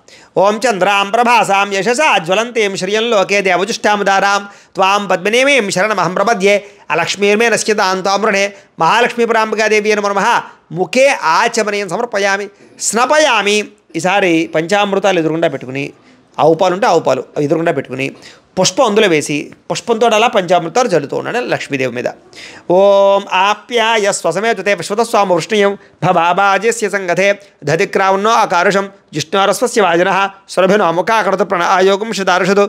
ఓం చంద్రాం ప్రభాసాం యశసా జ్వలంతీం శ్రియం లోకే దేవజుష్టాముదారాం త్వాం పద్మినేమీం శరణమహం ప్రపద్యే అలక్ష్మీర్మే నశ్యతాం తామ్రణే మహాలక్ష్మీపరాంబికాదేవి నమః ముఖే ఆచమనీయం సమర్పయామి స్నపయామి ఈసారి పంచామృతాలు ఎదురుగుండా పెట్టుకుని ఆవు పాలు ఉంటే ఆవు పాలు ఎదురుగుండా పెట్టుకుని పుష్పం అందులో వేసి పుష్పంతో అలా పంచామృతాలు జల్లుతూ ఉన్నాడు లక్ష్మీదేవి మీద ఓం ఆప్యాయ స్వసమేతుతే విశ్వతస్వామ వృష్ణీయం భవాబాజ్యస్య సంగతే దధిక్రావున్నో అకారుషం జిష్ణురస్వస్య వాజన సురభినో ముఖాకృత ప్రణా ఆయోగం శుదారుషదు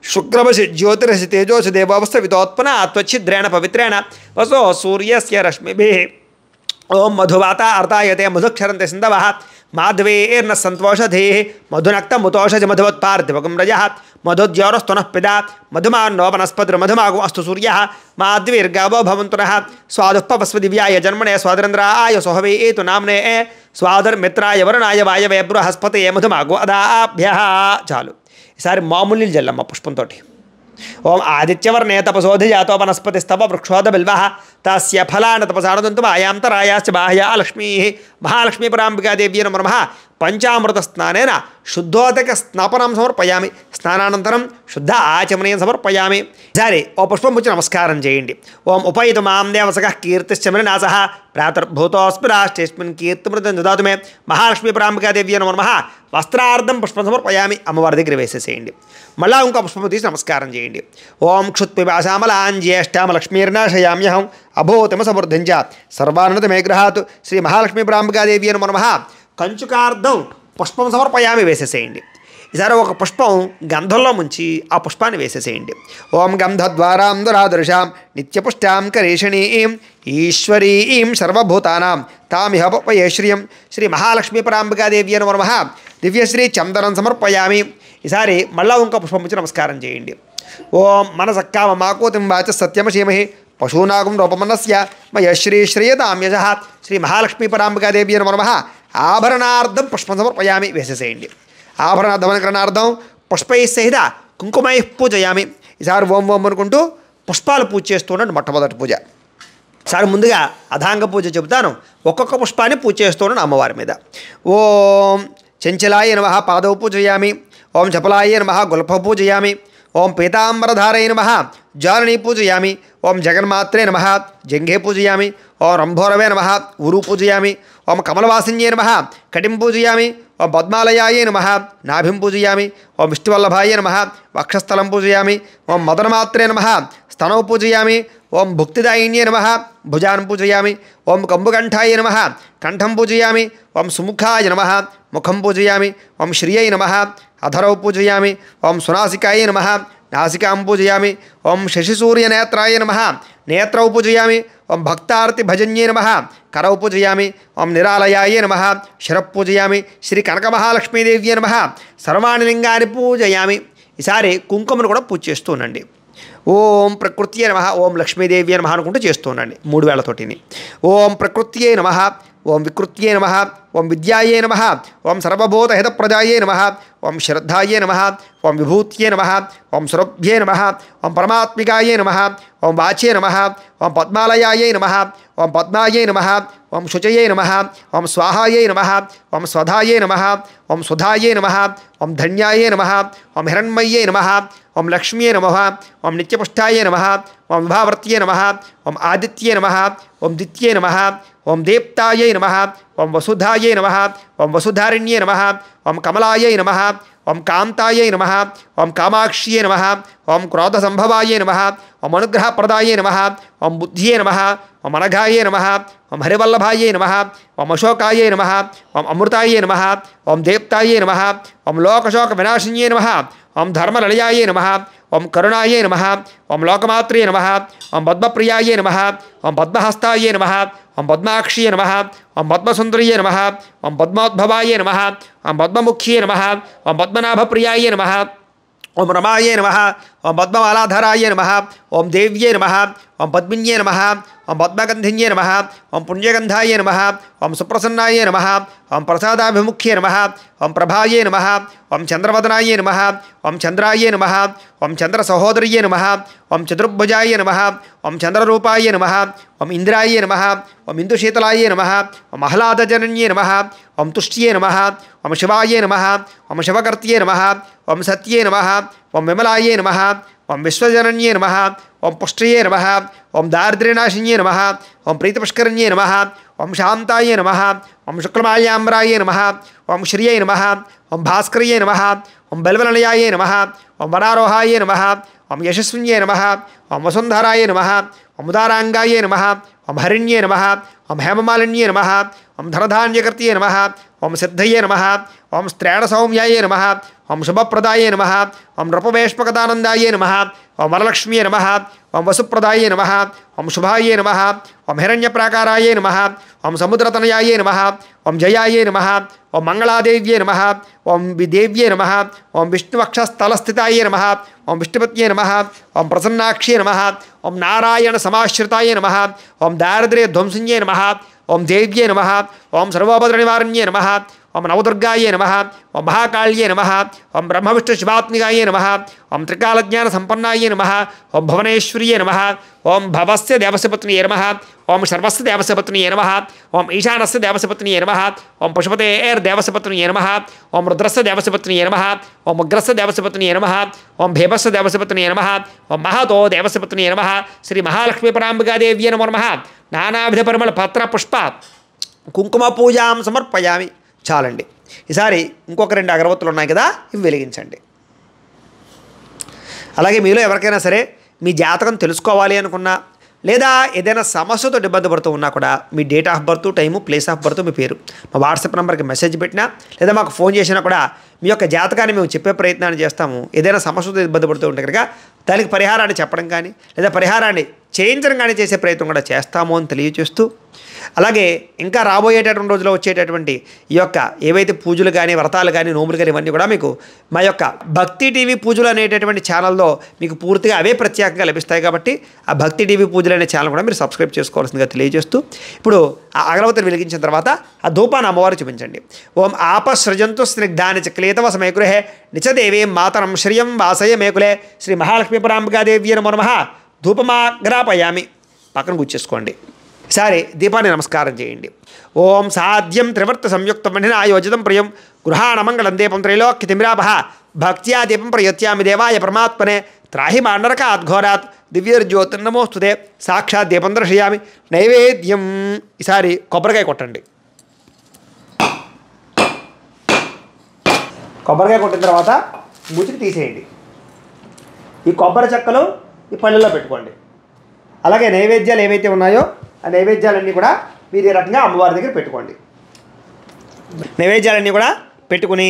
శుక్రవశి జ్యోతిరసి తేజోసి దేవవస్థ వితోత్పన త్వచ్చిద్రేణ పవిత్రేణ వసో సూర్యస్య రశ్మిభిః ఓం మధువాత అర్తాయతే మధుక్షరంతే సింధవః మాధవేర్న సంతోషధేః మధునక్తముతోషజ మధువత్పార్థివకం రజః మధుద్యోరస్తునః పిదా మధుమాన్నో వనస్పతిర్మధుమాగో అస్తు సూర్యః మాద్వీర్గావో భవంతు నః స్వాదుఃపవస్వ దివ్యాయ జన్మనే స్వాదరేంద్రాయ సోహవే ఏతు నామ్నే స్వాదర్మిత్రాయ వరుణాయ వాయవే బృహస్పతయే మధుమాగో అదాభ్యః చాలు ఈసారి మామూలు జల్లమ్మ పుష్పంతో ఓం ఆదిత్యవర్ణే తపసోధిజాతో వనస్పతిస్తవ వృక్షోద బిల్వః తస్య ఫలాన తపసానదంతు మాయాంతరాయాశ్చ బాహ్యా లక్ష్మీ మహాలక్ష్మీపరాంబికాదేవ్యై నమః పంచామృత స్నానేన శుద్ధోదక స్నాపనం సమర్పయామి స్నానానంతరం శుద్ధ ఆచమనీయం సమర్పయామి సరే ఓ పుష్పం పుచ్చి నమస్కారం చేయండి ఓం ఉపయితు మాం దేవసకః కీర్తిశ్చమరినాశః ప్రాతర్భూతోస్మి రాష్ట్రేస్మిన్ కీర్తిమృతం దదాతు మే మహాలక్ష్మీపరాంబికాదేవ్యై నమః వస్త్రార్థం పుష్పం సమర్పయామి అమ్మవారి దగ్గర వేసేసేయండి మళ్ళా ఇంకో పుష్పం తీసి నమస్కారం చేయండి ఓం క్షుత్పిపాశామలాం జ్యేష్ఠామ లక్ష్మీర్నాశయామ్యహం అభూతమ సమృద్ధించ సర్వానందమే గృహాత్ శ్రీ మహాలక్ష్మీపరాంబికాదేవ్యై నమః కంచుకార్థం పుష్పం సమర్పయామి వేసేసేయండి ఈసారి ఒక పుష్పం గంధంలో ముంచి ఆ పుష్పాన్ని వేసేసేయండి ఓం గంధద్వారాం దురాదృశాం నిత్యపుష్టాం కరేషణీం ఈశ్వరీం సర్వభూతానాం తామిహ పపయే శ్రియం శ్రీ మహాలక్ష్మీపరాంబికాదేవ్యై నమః దివ్యశ్రీ చందనం సమర్పయామి ఈసారి మళ్ళా ఇంకో పుష్పం నుంచి నమస్కారం చేయండి ఓం మనసక్కామ మాకోతిం వాచ సత్యమశీమహి పశూనాగం రూపమనస్య మయశ్రీ శ్రీయతామ్యజః శ్రీ మహాలక్ష్మీపరాంబికాదేవ్యై నమః ఆభరణార్థం పుష్పం సమర్పయామి వేసేసేయండి ఆభరణార్థమనకరణార్థం పుష్పై సహిత కుంకుమై పూజయామి ఈసారి ఓం ఓం అనుకుంటూ పుష్పాలు పూజ చేస్తున్నాడు మొట్టమొదటి పూజ సార్ ముందుగా అధాంగ పూజ చెబుతాను ఒక్కొక్క పుష్పాన్ని పూజ చేస్తున్నాడు అమ్మవారి మీద ఓం చంచలాయ నమః పాదౌ పూజయామి ఓం చపలాయ నమః గుల్ఫ పూజయామి ఓం పీతాంబరధారయ నమః జాలని పూజయామి ఓం జగన్మాత్రే నమః జంఘే పూజయామి ఓం రంభోరవే నమః ఉరు పూజయామి ఓం కమలవాసిన్యే నమః కటిం పూజయామి ఓం పద్మాలయాయ నమః నాభిం పూజయామి ఓం విష్ణువల్లభాయ నమః వక్షస్థలం పూజయామి ఓం మదనమాత్రే నమః స్తనౌ పూజయామి ఓం భుక్తిదాయిన్యే నమః భుజాన్ పూజయామి ఓం కంబుకంఠాయ నమః కంఠం పూజయామి ఓం సుముఖాయ నమః ముఖం పూజయామి ఓం శ్రియై నమః అధరౌ పూజయామి ఓం సునాసికాయ నమః నాసికాం పూజయామి ఓం శశిసూర్యనేత్రాయ నమః నేత్రౌ పూజయామి ఓం భక్తార్తి భజన్యే నమః కరౌ పూజయామి ఓం నిరాలయాయ నమః శిరః పూజయామి శ్రీ కనకమహాలక్ష్మీదేవ్యై నమః సర్వాణి లింగాన్ని పూజయామి ఈసారి కుంకుమను కూడా పూజ చేస్తూ ఉండండి ఓం ప్రకృత్యై నమః ఓం లక్ష్మీదేవ్యై నమః అనుకుంటూ చేస్తూ ఉండండి 3 వేళతోటిని ఓం ప్రకృత్యై నమః ఓం వికృత్యై నమః ఓం విద్యాయే నమః ఓం సర్వభూతహితప్రదాయే నమః ఓం శ్రద్ధాయే నమః ఓం విభూత్యై నమః ఓం సురభ్యై నమః ఓం పరమాత్మికాయే నమః ఓం వాచే నమః ఓం పద్మాలయాయే నమః ఓం పద్మాయే నమః ఓం శుచయే నమః ఓం స్వాహాయే నమః ఓం స్వధాయే నమః ఓం సుధాయే నమః ఓం ధన్యాయే నమః ఓం హిరణ్మయ్యే నమః ఓం లక్ష్మ్యే నమః ఓం నిత్యపుష్టాయే నమః ఓం విభావర్త్యే నమః ఓం ఆదిత్యే నమః ఓం దిత్యే నమః ఓం దేప్తాయై నమః ఓం వసుధాయై నమః ఓం వసుధారిణ్యే నమః ఓం కమలాయై నమః ఓం కాంతాయై నమః ఓం కామాక్ష్యే నమః ఓం క్రోధసంభవాయై నమః ఓం అనుగ్రహప్రదాయై నమః ఓం బుద్ధ్యే నమః ఓం అనఘాయై నమః ఓం హరివల్లభాయై నమః ఓం అశోకాయై నమః ఓం అమృతాయై నమః ఓం దేప్తాయై నమః ఓం లోకశోక వినాశిన్యే నమః ఓం ధర్మలలయాయై నమః ఓం కరుణాయై నమః ఓం లోకమాత్రే నమః ఓం పద్మప్రియాయై నమః ఓం పద్మహస్తాయై నమః ఓం పద్మాక్ష్యే నమః ఓం పద్మసుందర్యే నమః ఓం పద్మోద్భవాయై నమః ఓం పద్మముఖ్యే నమః ఓం పద్మనాభప్రియాయై నమః ఓం రమాయే నమః ఓం పద్మమాలాధరాయ నమః, ఓం దేవ్యే నమః, ఓం పద్మిన్యే నమః, ఓం పద్మగంధిన్యే నమః, ఓం పుణ్యగంధాయ నమః, ఓం సుప్రసన్నాయ నమః, ఓం ప్రసాదాభిముఖ్యే నమః, ఓం ప్రభాయే నమః, ఓం చంద్రవదనాయ నమః, ఓం చంద్రాయ నమః, ఓం చంద్రసహోదర్యే నమః, ఓం చతుర్భుజాయ నమః, ఓం చంద్రరూపాయ నమః, ఓం ఇంద్రాయ నమః, ఓం ఇందుశీతలాయ నమః, ఓం ఆహ్లాదజనన్యే నమః, ఓం తుష్ట్యే నమః, ఓం శివాయ నమః, ఓం శివకర్త్యే నమః, ఓం సత్యే నమః, ఓం విమలాయ నమః, ఓం విశ్వజనన్యే నమః, ఓం పుష్ట్యే నమః, ఓం దారిద్ర్యనాశిన్యే నమః, ఓం ప్రీతిపుష్కరణ్యే నమః, ఓం శాంతాయ నమః, ఓం శుక్లమాల్యాంబరాయ నమః, ఓం శ్రియై నమః, ఓం భాస్కర్యే నమః, ఓం బల్వలనయాయ నమః, ఓం వనారోహాయ నమః, ఓం యశస్విన్యే నమః, ఓం వసుంధరాయ నమః, ఓం ఉదారాంగాయ నమః, ఓం హరిణ్యే నమః, ఓం హేమమాలిన్యే నమః, ఓం ధనధాన్యకర్త్యే నమః, ఓం సిద్ధయే నమః, ఓం స్త్రేణసౌమ్యాయ నమః, ఓం శుభప్రదాయ నమః, ఓం నృపవేష్మకదానందాయ నమః, ఓం వరలక్ష్మ్యే నమః, ఓం వసుప్రదాయ నమః, ఓం శుభాయ నమః, ఓం హిరణ్యప్రాకారాయ నమః, ఓం సముద్రతనయాయ నమః, ఓం జయాయ నమః, ఓం మంగళాదేవ్యే నమః, ఓం విదేవ్యే నమః, ఓం విష్ణువక్షస్థలస్థితాయ నమః, ఓం విష్ణుపత్యే నమః, ఓం ప్రసన్నాక్ష్యే నమః, ఓం నారాయణ సమాశ్రితాయ నమః, ఓం దారిద్ర్యధ్వంసిన్యే నమః, ఓం దేవ్యే నమః, ఓం సర్వోపద్రనివారణ్యే నమః, ఓం నవదుర్గాయ నమః, ఓం మహాకాళ్యే నమః, ఓం బ్రహ్మవిష్ణు శివాత్మికాయ నమః, ఓం త్రికాలజ్ఞాన సంపన్నాయ నమః, ఓం భువనేశ్వర్యే నమః, ఓం భవస్య దేవస్యపత్నియే నమః, ఓం శర్వస్య దేవస్యపత్నియే నమః, ఓం ఈశానస్య దేవస్యపత్నియే నమః, ఓం పశుపతేర్దేవస్యపత్నియే నమః, ఓం రుద్రస్య దేవస్యపత్నియే నమః, ఓం ఉగ్రస్య దేవస్యపత్నియే నమః, ఓం భీమస్య దేవస్యపత్నియే నమః, ఓం మహతో దేవస్యపత్నియే నమః, శ్రీ మహాలక్ష్మీ పరాంబికాదేవ్యే నమో నమః. నానావిధ పరిమళ పత్ర పుష్ప కుంకుమ పూజాం సమర్పయామి. చాలండి. ఈసారి ఇంకొక 2 అగరవత్తులు ఉన్నాయి కదా, ఇవి వెలిగించండి. అలాగే మీలో ఎవరికైనా సరే మీ జాతకం తెలుసుకోవాలి అనుకున్నా, లేదా ఏదైనా సమస్యతో ఇబ్బంది పడుతూ ఉన్నా కూడా మీ date of birth, time, place of birth, మీ పేరు మా వాట్సాప్ నెంబర్కి మెసేజ్ పెట్టినా, లేదా మాకు ఫోన్ చేసినా కూడా మీ యొక్క జాతకాన్ని మేము చెప్పే ప్రయత్నాన్ని చేస్తాము. ఏదైనా సమస్యతో ఇబ్బంది పడుతూ ఉంటే కనుక దానికి పరిహారాన్ని చెప్పడం కానీ, లేదా పరిహారాన్ని చేయించడం కానీ చేసే ప్రయత్నం కూడా చేస్తాము అని తెలియజేస్తూ, అలాగే ఇంకా రాబోయేటటువంటి రోజుల్లో వచ్చేటటువంటి ఈ యొక్క ఏవైతే పూజలు కానీ, వ్రతాలు కానీ, నోములు కానీ ఇవన్నీ కూడా మీకు మా యొక్క భక్తి టీవీ పూజలు అనేటటువంటి ఛానల్లో మీకు పూర్తిగా అవే ప్రత్యేకంగా లభిస్తాయి. కాబట్టి ఆ భక్తి టీవీ పూజలు అనే ఛానల్ కూడా మీరు సబ్స్క్రైబ్ చేసుకోవాల్సిందిగా తెలియజేస్తూ, ఇప్పుడు ఆ అగరవత్తిని వెలిగించిన తర్వాత ఆ ధూపాన్ని అమ్మవారు చూపించండి. ఓం ఆపసృజంతు స్నిగ్ధాని చక్లేతవ సమయగృహే నిచదేవీం మాతరం శ్రియం వాసయ మేకులే శ్రీ మహాలక్ష్మీ పరాంబికాదేవ్యే నమో నమః. ధూపమాగ్రాపయామి. పక్కన కూర్చేసుకోండి. ఈసారి దీపాన్ని నమస్కారం చేయండి. ఓం సాధ్యం త్రివర్త సంయుక్త మణినా యోజితం ప్రియం గృహాణమంగళం దీపం త్రైలోక్య తిమిరాపహ భక్త్యా దీపం ప్రయత్యామి దేవాయ పరమాత్మనే త్రాహి మాండరకాద్ఘోరాత్ దివ్యర్జ్యోతిర్నమోస్తుతే సాక్షాత్ దీపం దర్శయామి. నైవేద్యం. ఈసారి కొబ్బరికాయ కొట్టండి. కొబ్బరికాయ కొట్టిన తర్వాత మూతికి తీసేయండి. ఈ కొబ్బరి చెక్కలు ఈ పళ్ళెల్లో పెట్టుకోండి. అలాగే నైవేద్యాలు ఏవైతే ఉన్నాయో ఆ నైవేద్యాలన్నీ కూడా మీరు ఈ రకంగా అమ్మవారి దగ్గర పెట్టుకోండి. నైవేద్యాలన్నీ కూడా పెట్టుకుని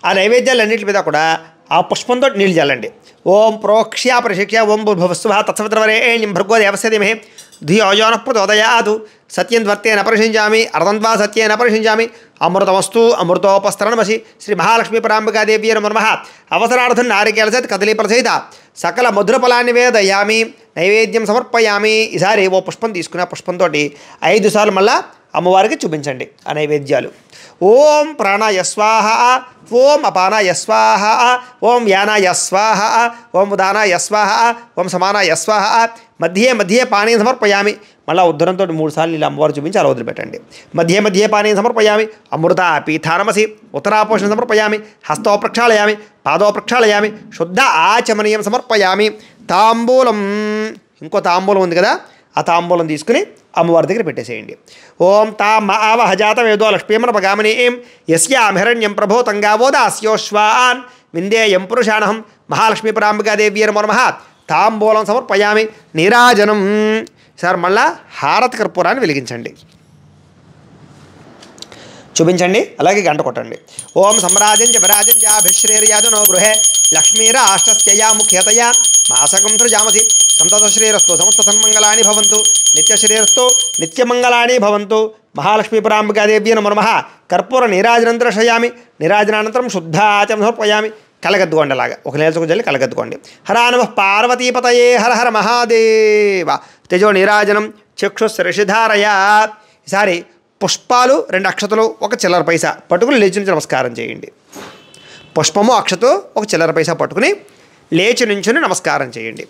ఆ నైవేద్యాలన్నింటి మీద కూడా ఆ పుష్పంతో నీళ్ళు చల్లండి. ఓం ప్రోక్ష్య ప్రశిక్ష్య ఓం భువస్వ తత్సవితరవరేణ్యం భర్గో దేవస్య ధీమహి ధియో యో నః ప్రచోదయాత్. సత్యం త్వర్తేన పరిశించామి అర్ధంత్వా సత్యేన పరిశించామి. అమృతమస్తు అమృతోపస్తరణమసి. శ్రీ మహాలక్ష్మీ పరాంబికాదేవ్యే నమో నమః. అవసరార్థం నారికేళసహిత కదలీఫలసహిత సకల మధురఫలాన్ని వేదయామి. నైవేద్యం సమర్పయామి. ఈసారి ఓ పుష్పం తీసుకుని ఆ పుష్పంతో 5 సార్లు మళ్ళా అమ్మవారికి చూపించండి ఆ నైవేద్యాలు. ఓం ప్రాణాయ స్వాహ, ఓం అపానాయ స్వాహ, ఓం యానాయ స్వాహ, ఓం ఉదానాయ స్వాహ, ఓం సమానాయ స్వాహ. మధ్యే మధ్యే పానీయం సమర్పయామి. మళ్ళీ ఉద్ధరంతో 3 సార్లు ఇలా అమ్మవారు చూపించి అలా వదిలిపెట్టండి. మధ్యే మధ్యే పానీయం సమర్పయామి. అమృత పీఠానమసి. ఉత్తరాపోషణ సమర్పయామి. హస్తో ప్రక్షాళయామి. పాదో ప్రక్షాళయామి. శుద్ధ ఆచమనీయం సమర్పయామి. తాంబూలం. ఇంకో తాంబూలం ఉంది కదా, ఆ తాంబూలం తీసుకుని అమ్మవారి దగ్గర పెట్టేసేయండి. ఓం తామ ఆవహ జాత వేదో లక్ష్మీమనపగామినీం యస్యామిరణ్యం ప్రభోతంగావోదాస్యోశ్వాన్ విందేయం పురుషాణహం. మహాలక్ష్మీ పరాంబికాదేవ్యే నమో నమః. తాంబూలం సమర్పయామి. నీరాజనం. సార్ మళ్ళా హారతి కర్పూరాన్ని వెలిగించండి, చూపించండి. అలాగే గంట కొట్టండి. ఓం సమ్రాజం చ విరాజం చాభిశ్రేర్యాజనో గృహే లక్ష్మీరాష్టస్యయా ముఖ్యతయా మాసకం సృజామసి. సంతతశ్రీరస్తు సమస్త సన్మంగళాని భవంతు. నిత్యశ్రీరస్తు నిత్యమంగళాని భవంతు. మహాలక్ష్మీ పరాంబికాదేవ్యే నమో నమః. కర్పూర నీరాజనం దర్శయామి. నీరాజనానంతరం శుద్ధాచమనం సమర్పయామి. కలగద్దుకోండి. అలాగా ఒక నేలచుకు జల్లి కలగద్దుకోండి. హర నమః పార్వతీపతయే హర హర మహాదేవ. తేజో నీరాజనం చక్షుశ్రషిధారయ. ఈసారి పుష్పాలు 2 అక్షతలు 1 చిల్లర పైసా పట్టుకుని లేచి నుంచి నమస్కారం చేయండి. పుష్పము అక్షతో 1 చిల్లర పైసా పట్టుకుని లేచి నుంచుని నమస్కారం చేయండి.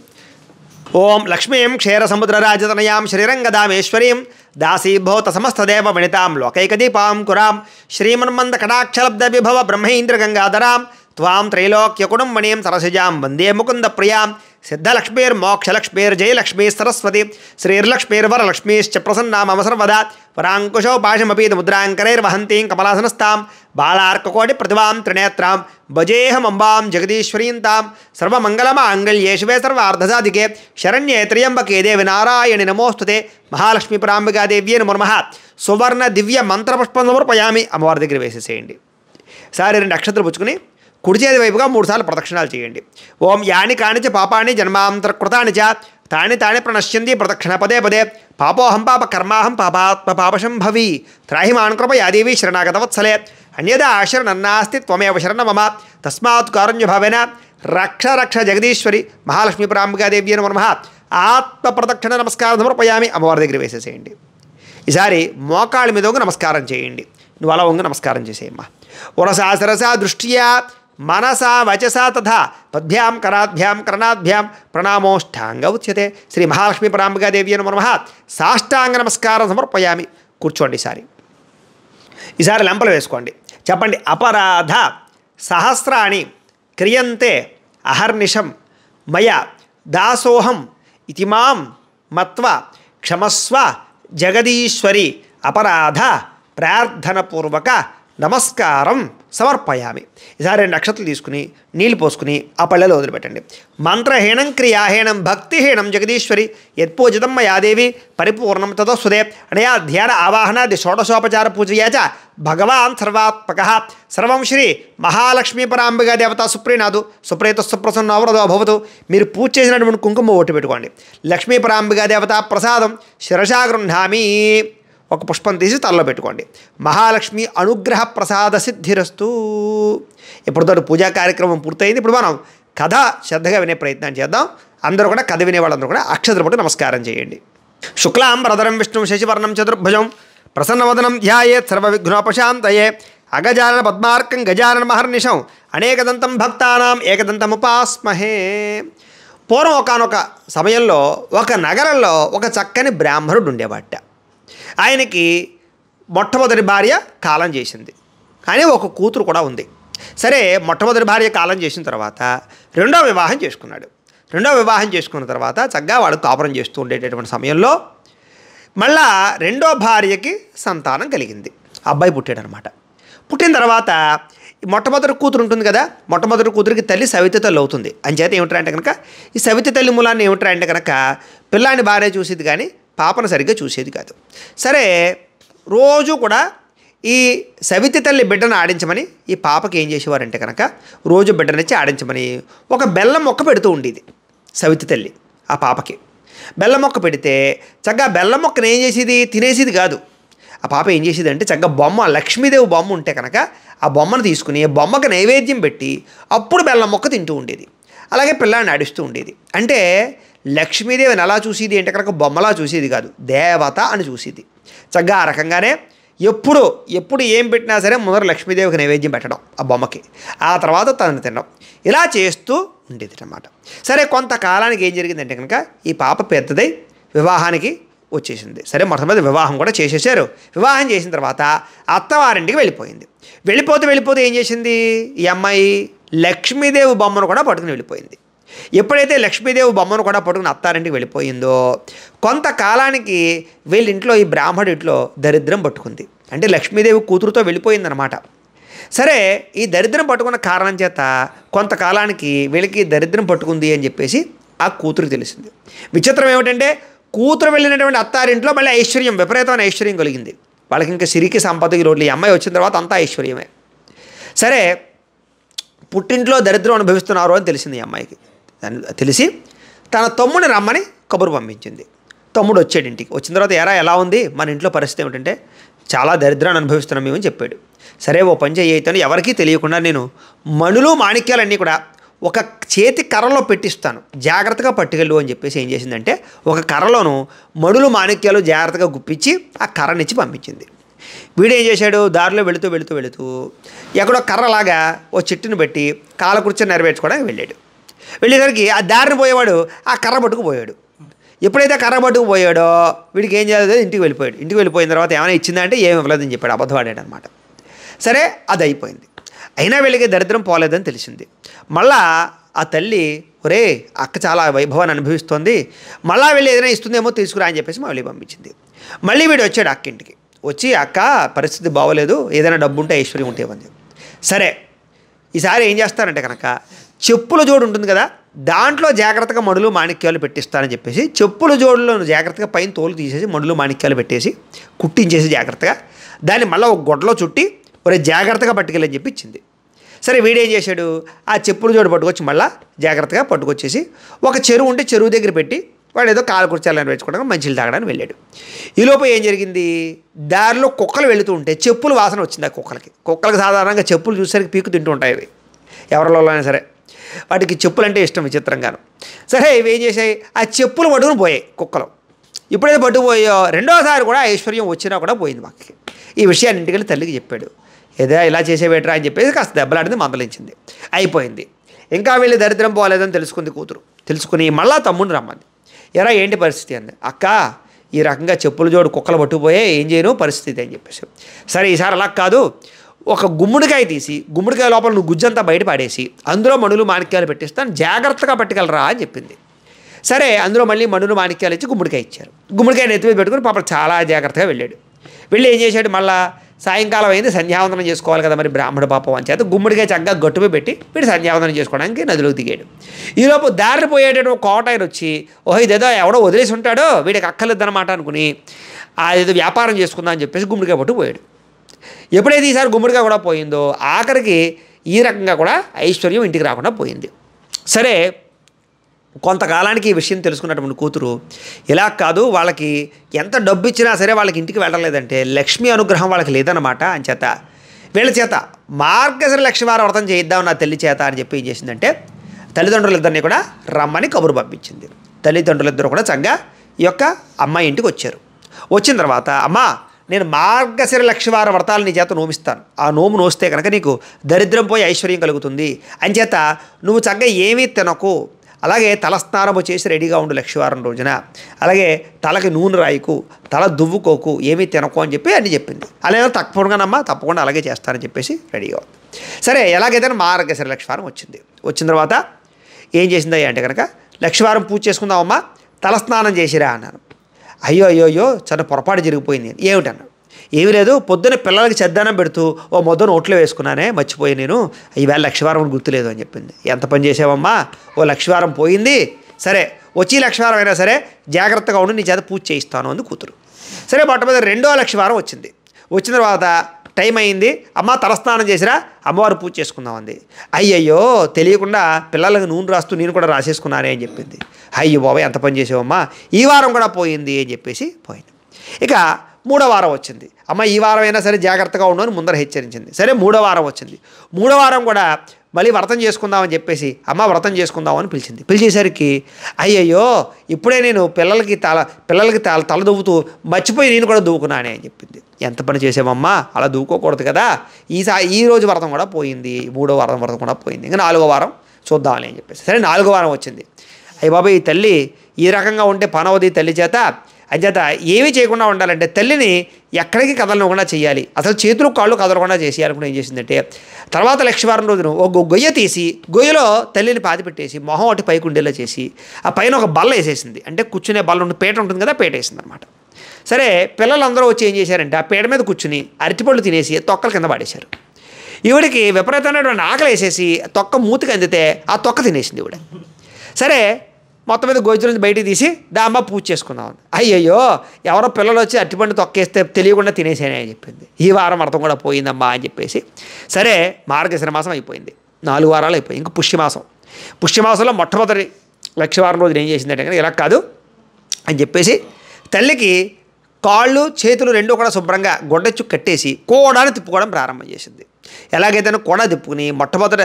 ఓం లక్ష్మీం క్షీరసముద్రరాజతనయాం శ్రీరంగదామేశ్వరీం దాసీభూత సమస్తదేవ వినితాం లోకైకదీపాం కురాం శ్రీమన్మంద కటాక్షలబ్ధ విభవ బ్రహ్మేంద్రగంగాధరాం త్వాం త్రైలోక్యకుటుంబణీం సరసిజాం వందే ముకుంద ప్రియాం సిద్ధలక్ష్మీర్మోక్షలక్ష్మీర్జయలక్ష్మీ సరస్వతి శ్రీర్లక్ష్మీర్వరలక్ష్మీశ్చ ప్రసన్నా మమ సర్వదా వరాంకుశౌ పాశమపీత ముద్రాంకరైర్వహంతీం కమలాసనస్తాం బాళార్కకోటి ప్రతిభాం త్రినేత్రాం భజేహమంబాం జగదీశ్వరీం తాం సర్వమంగళమాంగళ్యే శివే సర్వార్ధసాధికే శరణ్యే త్ర్యంబకే దేవి నారాయణి నమోస్తుతే మహాలక్ష్మీపరాంబికాదేవ్యే నమో నమః. సువర్ణ దివ్య మంత్రపుష్పం సమర్పయామి. అమ్మవారి దగ్గర వేసేసేయండి. సారి 2 అక్షతలు పుచ్చుకుని కుడి చేతి వైపుగా 3 సార్లు ప్రదక్షిణాలు చేయండి. ఓం యాని కానిచ పాపాని జన్మాంతరకృతాని చ తాని తాని ప్రణశ్యంతి ప్రదక్షిణ పదే పదే పాపోహం పాప కర్మాహం పాపాత్మ పాపశంభవి త్రాహిమాన్ కృపయాదేవి శరణాగతవత్సలే అన్యదా శరణన్నాస్తి త్వమేవ శరణ మమ తస్మాత్ కారుణ్యభావేన రక్ష రక్ష జగదీశ్వరి మహాలక్ష్మీపరాంబికాదేవ్యే నమో నమః. ఆత్మ ప్రదక్షిణ నమస్కారం సమర్పయామి. అమ్మవారి దగ్గర వేసేసేయండి. ఈసారి మోకాళ్ళ మీద వంగి నమస్కారం చేయండి. నువ్వు అలా వంగి నమస్కారం చేసేయమ్మా. ఉరసా సరసా దృష్ట్యా మనసా వచసా తథా పద్భ్యాం కరాభ్యాం కర్ణాభ్యాం ప్రణామోష్టాంగ ఉచ్యతే. శ్రీ మహాలక్ష్మీపరాంబికాదేవ్యే నమో నమః. సాష్టాంగ నమస్కారం సమర్పయామి. కూర్చోండి. ఈసారి లెంపలు వేసుకోండి. చెప్పండి. అపరాధ సహస్రాణి క్రియంతే అహర్నిశం మయ దాసోహం ఇతి మాం మత్వ క్షమస్వ జగదీశ్వరి అపరాధ ప్రార్థనపూర్వక నమస్కారం సమర్పయామి. ఈసారి 2 అక్షతలు తీసుకుని నీళ్ళు పోసుకుని ఆ పళ్ళెలో వదిలిపెట్టండి. మంత్రహీనం క్రియాహీనం భక్తిహీనం జగదీశ్వరి యత్పూజితం మయాదేవి పరిపూర్ణం తదోస్తుదే అనయా ధ్యాన ఆవాహనాది షోడశోపచార పూజయా చ భగవాన్ సర్వాత్మక సర్వం శ్రీ మహాలక్ష్మీపరాంబికా దేవత సుప్రీనాథు సుప్రీత సుప్రసన్నవరదో భవతు. మీరు పూజ చేసినటువంటి కుంకుమ ఓటు పెట్టుకోండి. లక్ష్మీపరాంబికా దేవత ప్రసాదం శిరసా గృహ్ణామి. ఒక పుష్పం తీసి తలలో పెట్టుకోండి. మహాలక్ష్మి అనుగ్రహ ప్రసాద సిద్ధిరస్తు. ఇప్పటితో పూజా కార్యక్రమం పూర్తయింది. ఇప్పుడు మనం కథ శ్రద్ధగా వినే ప్రయత్నం చేద్దాం. అందరూ కూడా కథ వినే వాళ్ళందరూ కూడా అక్షతలు పట్టు నమస్కారం చేయండి. శుక్లాంబరధరం విష్ణుం శశివర్ణం చతుర్భుజం ప్రసన్నవదనం ధ్యాయేత్ సర్వవిఘ్నోపశాంతయే అగజానన పద్మార్కం గజానన మహర్నిశం అనేకదంతం భక్తానాం ఏకదంతముపాస్మహే. పూర్వం ఒకానొక సమయంలో ఒక నగరంలో ఒక చక్కని బ్రాహ్మణుడు ఉండేవాట. ఆయనకి మొట్టమొదటి భార్య కాలం చేసింది, కానీ ఒక కూతురు కూడా ఉంది. సరే, మొట్టమొదటి భార్య కాలం చేసిన తర్వాత రెండో వివాహం చేసుకున్నాడు. రెండో వివాహం చేసుకున్న తర్వాత చక్కగా వాడు కాపురం చేస్తూ ఉండేటటువంటి సమయంలో మళ్ళా రెండో భార్యకి సంతానం కలిగింది. అబ్బాయి పుట్టాడనమాట. పుట్టిన తర్వాత మొట్టమొదటి కూతురు ఉంటుంది కదా, మొట్టమొదటి కూతురికి తల్లి సవితి తల్లి అవుతుంది. అంచేత ఏమిటంటే కనుక ఈ సవితి తల్లి మూలాన్ని ఏమిటంటే కనుక పిల్లాన్ని భార్య చూసేది కానీ పాపను సరిగ్గా చూసేది కాదు. సరే, రోజు కూడా ఈ సవితి తల్లి బిడ్డను ఆడించమని ఈ పాపకి ఏం చేసేవారంటే కనుక రోజు బిడ్డనిచ్చి ఆడించమని ఒక బెల్లం మొక్క పెడుతూ ఉండేది సవితి తల్లి. ఆ పాపకి బెల్లం మొక్క పెడితే చక్కగా బెల్లం మొక్కను ఏం చేసేది, తినేసేది కాదు. ఆ పాప ఏం చేసేది అంటే చక్కగా బొమ్మ, లక్ష్మీదేవి బొమ్మ ఉంటే కనుక ఆ బొమ్మను తీసుకుని బొమ్మకు నైవేద్యం పెట్టి అప్పుడు బెల్లం మొక్క తింటూ ఉండేది. అలాగే పిల్లాన్ని ఆడిస్తూ ఉండేది. అంటే లక్ష్మీదేవిని ఎలా చూసేది అంటే కనుక బొమ్మలా చూసేది కాదు, దేవత అని చూసేది. చక్కగా ఆ రకంగానే ఎప్పుడు ఏం పెట్టినా సరే ముందర లక్ష్మీదేవికి నైవేద్యం పెట్టడం ఆ బొమ్మకి, ఆ తర్వాత తనని తినడం, ఇలా చేస్తూ ఉండేది అన్నమాట. సరే, కొంతకాలానికి ఏం జరిగిందంటే కనుక ఈ పాప పెద్దదై వివాహానికి వచ్చేసింది. సరే, మొట్టమొదటి వివాహం కూడా చేసేసారు. వివాహం చేసిన తర్వాత అత్తవారింటికి వెళ్ళిపోయింది. వెళ్ళిపోతే ఏం చేసింది ఈ అమ్మాయి, లక్ష్మీదేవి బొమ్మను కూడా పట్టుకుని వెళ్ళిపోయింది. ఎప్పుడైతే లక్ష్మీదేవి బొమ్మను కూడా పట్టుకుని అత్తారింటికి వెళ్ళిపోయిందో కొంతకాలానికి వీళ్ళింట్లో, ఈ బ్రాహ్మడి ఇంట్లో దరిద్రం పట్టుకుంది. అంటే లక్ష్మీదేవి కూతురుతో వెళ్ళిపోయిందనమాట. సరే, ఈ దరిద్రం పట్టుకున్న కారణం చేత కొంతకాలానికి వీళ్ళకి దరిద్రం పట్టుకుంది అని చెప్పేసి ఆ కూతురికి తెలిసింది. విచిత్రం ఏమిటంటే కూతురు వెళ్ళినటువంటి అత్తారింట్లో మళ్ళీ ఐశ్వర్యం, విపరీతమైన ఐశ్వర్యం కలిగింది వాళ్ళకి. ఇంకా సిరికి సంపదకి లోట్లు. ఈ అమ్మాయి వచ్చిన తర్వాత అంతా ఐశ్వర్యమే. సరే, పుట్టింట్లో దరిద్రం అనుభవిస్తున్నారు అని తెలిసింది ఈ అమ్మాయికి. తెలిసి తన తమ్ముడిని రమ్మని కబురు పంపించింది. తమ్ముడు వచ్చాడు ఇంటికి. వచ్చిన తర్వాత ఎలా ఉంది మన ఇంట్లో పరిస్థితి ఏమిటంటే చాలా దరిద్రాన్ని అనుభవిస్తున్నాం మేము అని చెప్పాడు. సరే ఓ పని చేయైతాను, ఎవరికీ తెలియకుండా నేను మణులు మాణిక్యాలన్నీ కూడా ఒక చేతి కర్రలో పెట్టిస్తాను, జాగ్రత్తగా పట్టుకెళ్ళు అని చెప్పేసి ఏం చేసిందంటే ఒక కర్రలోను మణులు మాణిక్యాలు జాగ్రత్తగా గుప్పించి ఆ కర్రనిచ్చి పంపించింది. వీడేం చేశాడు, దారిలో వెళుతూ వెళుతూ వెళుతూ ఎక్కడో కర్రలాగా ఓ చెట్టును పెట్టి కాలకృత్యం నెరవేర్చుకోవడానికి వెళ్ళాడు. వెళ్ళేసరికి ఆ దారిని పోయేవాడు ఆ కర్ర పట్టుకు పోయాడు. ఎప్పుడైతే కర్ర పట్టుకు పోయాడో వీడికి ఏం చేయలేదు, ఇంటికి వెళ్ళిపోయాడు. ఇంటికి వెళ్ళిపోయిన తర్వాత ఏమైనా ఇచ్చిందంటే ఏమి ఇవ్వలేదని చెప్పాడు, అబద్ధవాడాడు అనమాట. సరే అది అయిపోయింది. అయినా వీళ్ళకి దరిద్రం పోలేదని తెలిసింది. మళ్ళా ఆ తల్లి, ఒరే అక్క చాలా వైభవాన్ని అనుభవిస్తోంది, మళ్ళీ వెళ్ళి ఏదైనా ఇస్తుందేమో తీసుకురా అని చెప్పేసి మళ్ళీ పంపించింది. మళ్ళీ వీడు వచ్చాడు అక్క ఇంటికి. వచ్చి అక్క పరిస్థితి బాగోలేదు, ఏదైనా డబ్బు ఉంటే ఐశ్వర్యం ఉంటే ఇవ్వండి. సరే ఈసారి ఏం చేస్తారంటే కనుక చెప్పుల జోడు ఉంటుంది కదా, దాంట్లో జాగ్రత్తగా మణులు మాణిక్యాలు పెట్టిస్తానని చెప్పేసి చెప్పుల జోడులో జాగ్రత్తగా పైన తోలు తీసేసి మణులు మాణిక్యాలు పెట్టేసి కుట్టించేసి జాగ్రత్తగా దాన్ని మళ్ళీ ఒక గొడ్డలో చుట్టి ఒరే జాగ్రత్తగా పట్టుకెళ్ళని చెప్పి ఇచ్చింది. సరే వీడేం చేశాడు, ఆ చెప్పుల జోడు పట్టుకొచ్చి మళ్ళీ జాగ్రత్తగా పట్టుకొచ్చేసి ఒక చెరువు ఉంటే చెరువు దగ్గర పెట్టి వాడు ఏదో కాలకృత్యాలను వేసుకోవడానికి మంచిలు తాగడానికి వెళ్ళాడు. ఈలోపు ఏం జరిగింది, దారిలో కుక్కలు వెళుతూ ఉంటే చెప్పులు వాసన వచ్చింది ఆ కుక్కలకి సాధారణంగా చెప్పులు చూసేసరికి పీకు తింటూ ఉంటాయి అవి, ఎవరిలో అయినా సరే. వాటికి చెప్పులు అంటే ఇష్టం విచిత్రంగాను. సరే ఇవి ఏం చేసాయి, ఆ చెప్పులు పట్టుకుని పోయాయి కుక్కలు. ఇప్పుడైతే పట్టుకుపోయో రెండోసారి కూడా ఐశ్వర్యం వచ్చినా కూడా పోయింది. మాకు ఈ విషయాన్ని ఇంటికి వెళ్ళి తల్లికి చెప్పాడు. ఏదో ఇలా చేసేవేట్రా అని చెప్పేసి కాస్త దెబ్బలాడింది, మందలించింది, అయిపోయింది. ఇంకా వెళ్ళి దరిద్రం పోలేదని తెలుసుకుంది కూతురు. తెలుసుకుని మళ్ళా తమ్ముడిని రమ్మంది. ఎరా ఏంటి పరిస్థితి అంది. అక్క ఈ రకంగా చెప్పుల జోడు కుక్కలు పట్టుకుపోయే, ఏం చేయను పరిస్థితి అని చెప్పేసి. సరే ఈసారి అలా కాదు, ఒక గుమ్మడికాయ తీసి గుమ్మడికాయ లోపల నువ్వు గుజ్జంతా బయట పాడేసి అందులో మణులు మాణిక్యాలు పెట్టిస్తాను, జాగ్రత్తగా పట్టుకెళ్ళరా అని చెప్పింది. సరే అందులో మళ్ళీ మణులు మాణిక్యాలు ఇచ్చి గుమ్మడికాయ ఇచ్చారు. గుమ్మడికాయ నెత్తి మీద పెట్టుకుని పాప చాలా జాగ్రత్తగా వెళ్ళాడు. వెళ్ళి ఏం చేశాడు, మళ్ళీ సాయంకాలం అయింది, సంధ్యావందనం చేసుకోవాలి కదా మరి బ్రాహ్మణ పాపం అని చేత గుమ్మడికాయ చక్కగా గట్టుపై పెట్టి వీడు సంధ్యావందనం చేసుకోవడానికి నదిలోకి దిగాడు. ఈలోపు దారిని పోయేటట్టు ఒక కోటాయన వచ్చి ఓహో ఇదేదో ఎవడో వదిలేసి ఉంటాడో వీడికి అక్కర్లేదన్నమాట అనుకుని ఏదో వ్యాపారం చేసుకుందా అని చెప్పేసి గుమ్మడికాయ పట్టు పోయాడు. ఎప్పుడైతే ఈసారి గుమ్మడికాయ కూడా పోయిందో ఆఖరికి ఈ రకంగా కూడా ఐశ్వర్యం ఇంటికి రాకుండా పోయింది. సరే కొంతకాలానికి ఈ విషయం తెలుసుకున్నటువంటి కూతురు ఇలా కాదు, వాళ్ళకి ఎంత డబ్బు ఇచ్చినా సరే వాళ్ళకి ఇంటికి వెళ్ళలేదంటే లక్ష్మీ అనుగ్రహం వాళ్ళకి లేదన్నమాట. అని చేత వీళ్ళ చేత మార్గశిర లక్ష్మీవారం వ్రతం చేయిద్దాం నా తల్లి చేత అని చెప్పి ఏం చేసిందంటే తల్లిదండ్రులిద్దరినీ కూడా రమ్మని కబురు పంపించింది. తల్లిదండ్రులిద్దరూ కూడా చక్కగా ఈ యొక్క అమ్మాయి ఇంటికి వచ్చారు. వచ్చిన తర్వాత అమ్మా నేను మార్గశిర లక్ష్మీవారం వ్రతాలు నీ చేత నోమిస్తాను, ఆ నోము నోస్తే కనుక నీకు దరిద్రం పోయి ఐశ్వర్యం కలుగుతుంది అని చేత నువ్వు చక్కగా ఏమీ తినకు, అలాగే తలస్నానము చేసి రెడీగా ఉండు లక్ష్మీవారం రోజున, అలాగే తలకి నూనె రాయికు, తల దువ్వుకోకు, ఏమీ తినకు అని చెప్పి అన్నీ చెప్పింది. అలాగే తప్పకుండానమ్మా తప్పకుండా అలాగే చేస్తానని చెప్పేసి రెడీగా ఉంది. సరే ఎలాగైతే మార్గశిర లక్ష్మీవారం వచ్చింది. వచ్చిన తర్వాత ఏం చేసిందా అంటే కనుక లక్ష్మీవారం పూజ చేసుకుందామమ్మా తలస్నానం చేసిరా అన్నాను. అయ్యో అయ్యో అయ్యో చాలా పొరపాటు జరిగిపోయింది. ఏమిటన్నాడు. ఏమీ లేదు, పొద్దున్న పిల్లలకి చెద్దానం పెడుతూ ఓ మొద్ద నోట్లో వేసుకున్నానే మర్చిపోయి నేను, ఈవేళ లక్ష్మీవారం గుర్తులేదు అని చెప్పింది. ఎంత పని చేసావమ్మా, ఓ లక్ష్మీవారం పోయింది, సరే వచ్చి లక్ష్మీవారం అయినా సరే జాగ్రత్తగా ఉండి నీ చేత పూజ చేయిస్తాను అంది కూతురు. సరే మొట్టమొదటి రెండో లక్ష్మీవారం వచ్చింది. వచ్చిన తర్వాత టైం అయింది, అమ్మ తలస్నానం చేసిరా అమ్మవారు పూజ చేసుకుందాం అంది. అయ్యయ్యో తెలియకుండా పిల్లలకు నూనె రాస్తూ నేను కూడా రాసేసుకున్నానే అని చెప్పింది. అయ్యో బాబాయ్ ఎంత పని చేసావమ్మా, ఈ వారం కూడా పోయింది అని చెప్పేసి పోయింది. ఇక మూడో వారం వచ్చింది. అమ్మ ఈ వారం అయినా సరే జాగ్రత్తగా ఉండు అని ముందర హెచ్చరించింది. సరే మూడో వారం వచ్చింది. మూడో వారం కూడా మళ్ళీ వ్రతం చేసుకుందామని చెప్పేసి అమ్మ వ్రతం చేసుకుందామని పిలిచింది. పిలిచేసరికి అయ్యయ్యో ఇప్పుడే నేను పిల్లలకి తల దువ్వుతూ మర్చిపోయి నేను కూడా దువ్వుకున్నానే అని చెప్పింది. ఎంత పని చేసామమ్మా, అలా దువ్వుకోకూడదు కదా. ఈ రోజు వ్రతం కూడా పోయింది, మూడో వారం వ్రతం కూడా పోయింది, ఇంకా నాలుగో వారం చూద్దామని అని చెప్పేసి సరే నాలుగో వారం వచ్చింది. అయ్య బాబా ఈ తల్లి ఈ రకంగా ఉంటే పనవది తల్లి చేత అంచేత ఏమీ చేయకుండా ఉండాలంటే తల్లిని ఎక్కడికి కదలకుండా చేయాలి, అసలు చేతులు కాళ్ళు కదలకుండా చేసేయాలనుకుని ఏం చేసిందంటే తర్వాత లక్ష్మీవారం రోజున ఒక గొయ్య తీసి గొయ్యలో తల్లిని పాతి పెట్టేసి మొహం ఒకటి పైకి ఉండేలా చేసి ఆ పైన ఒక బల్ల వేసేసింది. అంటే కూర్చునే బల్ల ఉండి పీట ఉంటుంది కదా, పీట వేసింది అనమాట. సరే పిల్లలందరూ వచ్చి ఏం చేశారంటే ఆ పీట మీద కూర్చుని అరటిపళ్ళు తినేసి తొక్కల కింద పడేశారు. ఈవిడికి విపరీతమైనటువంటి ఆకలి వేసేసి తొక్క మూతికి అందితే ఆ తొక్క తినేసింది ఈవిడ. సరే మొత్తం మీద గోజు నుంచి బయటికి తీసి అమ్మ పూజ చేసుకుందాం. అయ్యయ్యో ఎవరో పిల్లలు వచ్చి అట్టిపండు తొక్కేస్తే తెలియకుండా తినేసేనే అని చెప్పింది. ఈ వారం వ్రతం కూడా పోయిందమ్మా అని చెప్పేసి సరే మార్గశిర మాసం అయిపోయింది, 4 వారాలు అయిపోయి ఇంక పుష్యమాసం. పుష్యమాసంలో మొట్టమొదటి లక్ష్మీవారం రోజున ఏం చేసిందంటే ఇలా కాదు అని చెప్పేసి తల్లికి కాళ్ళు చేతులు రెండు కూడా శుభ్రంగా గొడ్డెచ్చు కట్టేసి కోడాన్ని తిప్పుకోవడం ప్రారంభం చేసింది. ఎలాగైతే కోడా తిప్పుకుని మొట్టమొదటి